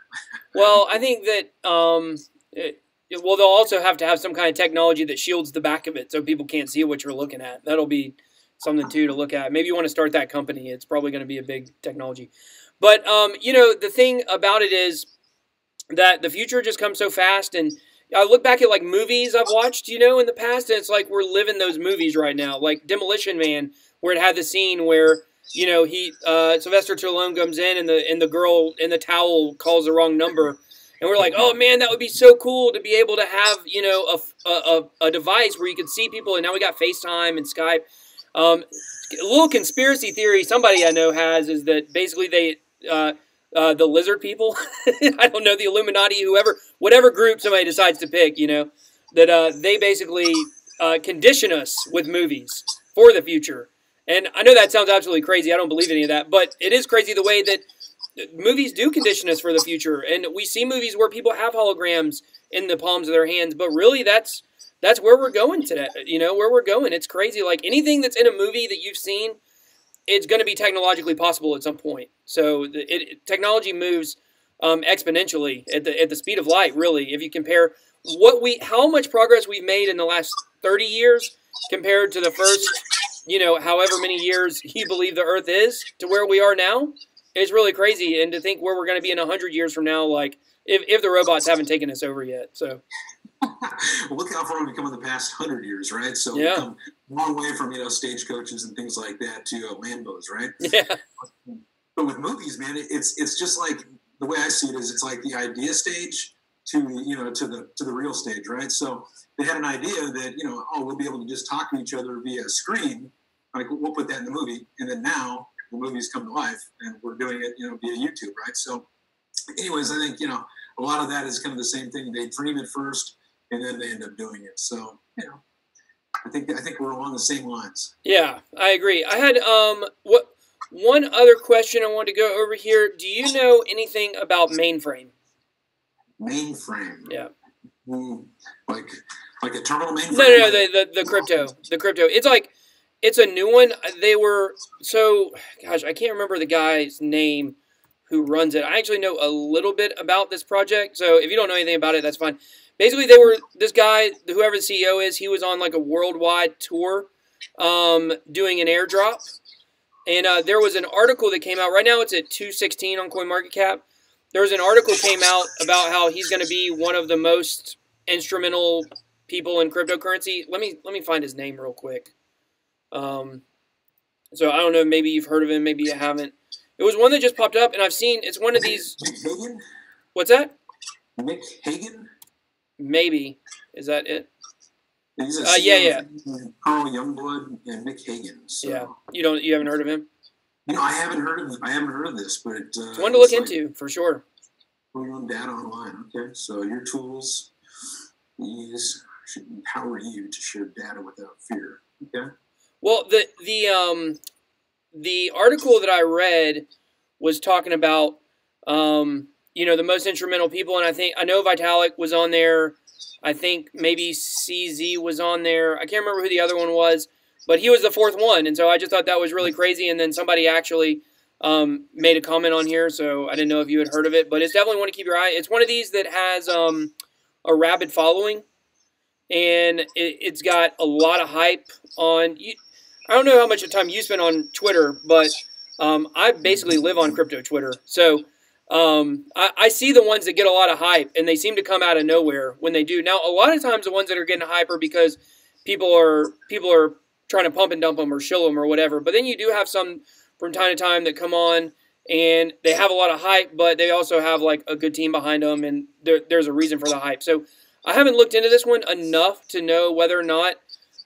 Well, I think that well, they'll also have to have some kind of technology that shields the back of it so people can't see what you're looking at. That'll be something too to look at. Maybe you want to start that company. It's probably going to be a big technology. But you know, the thing about it is that the future just comes so fast. And I look back at like movies I've watched, you know, in the past, and it's like we're living those movies right now. Like Demolition Man, where it had the scene where, you know, Sylvester Stallone comes in and the girl in the towel calls the wrong number. And we're like, oh man, that would be so cool to be able to have, you know, a device where you could see people. And now we got FaceTime and Skype. A little conspiracy theory somebody I know has is that basically the lizard people, I don't know, the Illuminati, whatever group somebody decides to pick, you know, that they basically condition us with movies for the future. And I know that sounds absolutely crazy. I don't believe any of that, but it is crazy the way that movies do condition us for the future. And we see movies where people have holograms in the palms of their hands, but really that's where we're going today. You know, where we're going. It's crazy. Like anything that's in a movie that you've seen, it's going to be technologically possible at some point. So technology moves exponentially at the speed of light, really. If you compare how much progress we've made in the last 30 years compared to the first, you know, however many years you believe the Earth is to where we are now, it's really crazy. And to think where we're going to be in 100 years from now, like if the robots haven't taken us over yet. So. Well, look how far we've come in the past 100 years, right? So yeah. We've come a long way from, you know, stagecoaches and things like that to Lambos, right? Yeah. But with movies, man, it's just like the way I see it is it's like the idea stage to the real stage, right? So they had an idea that, you know, we'll be able to just talk to each other via screen, like we'll put that in the movie, and then now the movies come to life, and we're doing it, you know, via YouTube, right? So, anyways, I think, you know, a lot of that is kind of the same thing. They dream it first, and then they end up doing it. So, you know, I think we're along the same lines. Yeah, I agree. I had one other question I wanted to go over here. Do you know anything about mainframe? Mainframe. Yeah. Like a terminal mainframe? No, the crypto. The crypto. It's a new one. Gosh, I can't remember the guy's name who runs it. I actually know a little bit about this project. So if you don't know anything about it, that's fine. Basically, this guy, whoever the CEO is, he was on like a worldwide tour doing an airdrop. And there was an article that came out. Right now it's at 216 on CoinMarketCap. There was an article came out about how he's going to be one of the most instrumental people in cryptocurrency. Let me find his name real quick. So I don't know, maybe you've heard of him, maybe you haven't. It was one that just popped up, and I've seen, it's one of these... Mick Hagen? What's that? Mick Hagen? Maybe. Is that it? He's a yeah. Carl Youngblood and Mick Hagen. So. Yeah. You haven't heard of him? You know, I haven't heard of this, but it's one to look into, for sure. Your own data online. Okay, so your tools, these should empower you to share data without fear. Okay. Well, the article that I read was talking about, you know, the most instrumental people, and I know Vitalik was on there. I think maybe CZ was on there. I can't remember who the other one was, but he was the fourth one, and so I just thought that was really crazy. And then somebody actually made a comment on here, so I didn't know if you had heard of it, but it's definitely one to keep your eye. It's one of these that has a rabid following, and it's got a lot of hype on. I don't know how much time you spend on Twitter, but I basically live on crypto Twitter, so. I see the ones that get a lot of hype, and they seem to come out of nowhere when they do. Now, a lot of times the ones that are getting hype are because people are trying to pump and dump them or shill them or whatever. But then you do have some from time to time that come on, and they have a lot of hype, but they also have like a good team behind them, and there's a reason for the hype. So I haven't looked into this one enough to know whether or not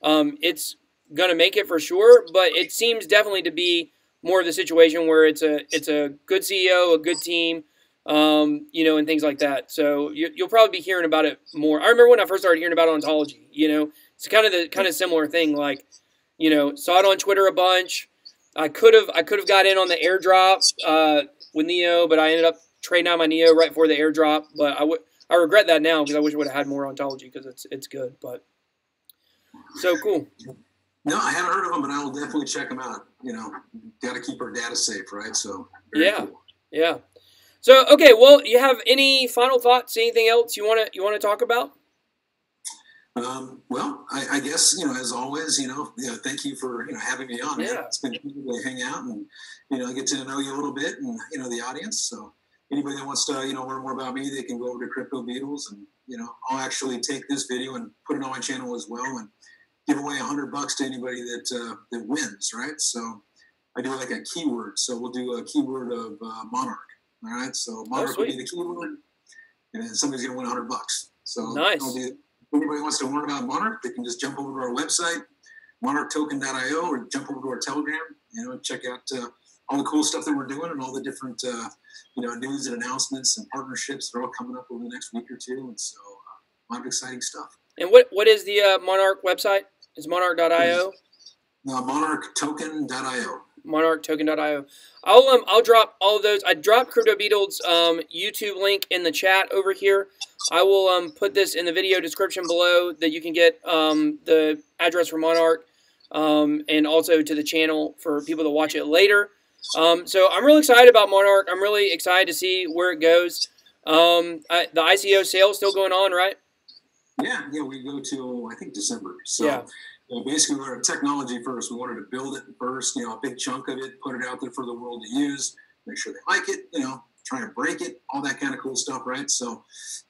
it's going to make it for sure, but it seems definitely to be more of the situation where it's a good CEO, a good team, you know, and things like that. So you'll probably be hearing about it more. I remember when I first started hearing about ontology, you know, it's kind of similar thing. Like, you know, saw it on Twitter a bunch. I could have got in on the airdrop with Neo, but I ended up trading out my Neo right before the airdrop. But I regret that now because I wish I would have had more ontology because it's good. But so cool. No, I haven't heard of them, but I will definitely check them out. You know, got to keep our data safe, right? So yeah, cool. Yeah. So okay, well, you have any final thoughts? Anything else you want to talk about? Well, I guess, you know, as always, you know, thank you for, you know, having me on. Yeah. It's been cool to hang out and, you know, get to know you a little bit and, you know, the audience. So anybody that wants to, you know, learn more about me, they can go over to Crypto Beadles, and, you know, I'll actually take this video and put it on my channel as well and give away $100 to anybody that wins, right? So I do like a keyword. So we'll do a keyword of Monarch. All right. So Monarch will be the keyword, and then somebody's going to win $100. So nice. Anybody wants to learn about Monarch, they can just jump over to our website, monarchtoken.io, or jump over to our Telegram, you know, check out all the cool stuff that we're doing and all the different, you know, news and announcements and partnerships that are all coming up over the next week or two. And so a lot of exciting stuff. And what is the Monarch website? Is monarch.io? No, monarchtoken.io. Monarchtoken.io. I'll drop all of those. I dropped Crypto Beadles YouTube link in the chat over here. I will put this in the video description below that you can get the address for Monarch and also to the channel for people to watch it later. So I'm really excited about Monarch. I'm really excited to see where it goes. The ICO sale is still going on, right? Yeah, we go to, I think, December. So yeah. Basically, we're a technology first. We wanted to build it first, you know, a big chunk of it, put it out there for the world to use, make sure they like it, you know, trying to break it, all that kind of cool stuff, right? So,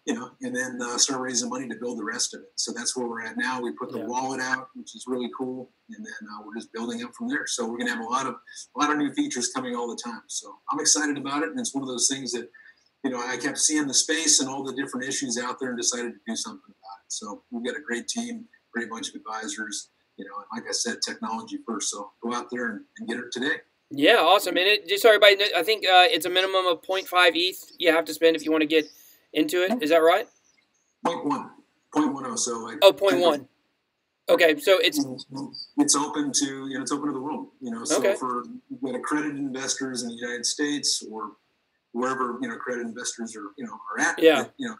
you know, and then start raising money to build the rest of it. So that's where we're at now. We put the wallet out, which is really cool, and then we're just building up from there. So we're going to have a lot of new features coming all the time. So I'm excited about it, and it's one of those things that, you know, I kept seeing the space and all the different issues out there and decided to do something about it. So we've got a great team, great bunch of advisors, you know, and like I said, technology first. So go out there and get it today. Yeah, awesome. And just so everybody knows, I think it's a minimum of 0.5 ETH you have to spend if you want to get into it. Is that right? 0.10. So like 0.1. Okay, so it's open to, you know, it's open to the world. You know, so for accredited investors in the United States or wherever, you know, accredited investors are, you know, are at. Yeah. You know,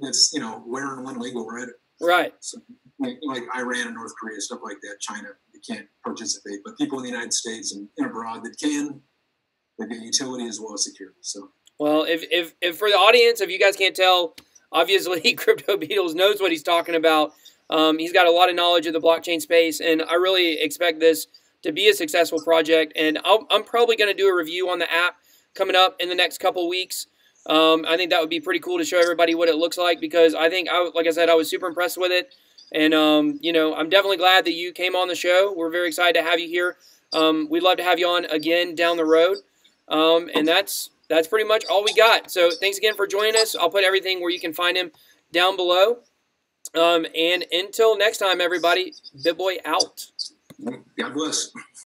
it's, you know, where and when legal, right? Right. So, like Iran and North Korea, stuff like that. China, they can't participate, but people in the United States and abroad that can, they get utility as well as security. So, well, if for the audience, if you guys can't tell, obviously Crypto Beadles knows what he's talking about. He's got a lot of knowledge of the blockchain space, and I really expect this to be a successful project. And I'm probably going to do a review on the app coming up in the next couple weeks. I think that would be pretty cool to show everybody what it looks like, because I think, like I said, I was super impressed with it. And, you know, I'm definitely glad that you came on the show. We're very excited to have you here. We'd love to have you on again down the road. And that's pretty much all we got. So thanks again for joining us. I'll put everything where you can find him down below. And until next time, everybody, BitBoy out. God bless.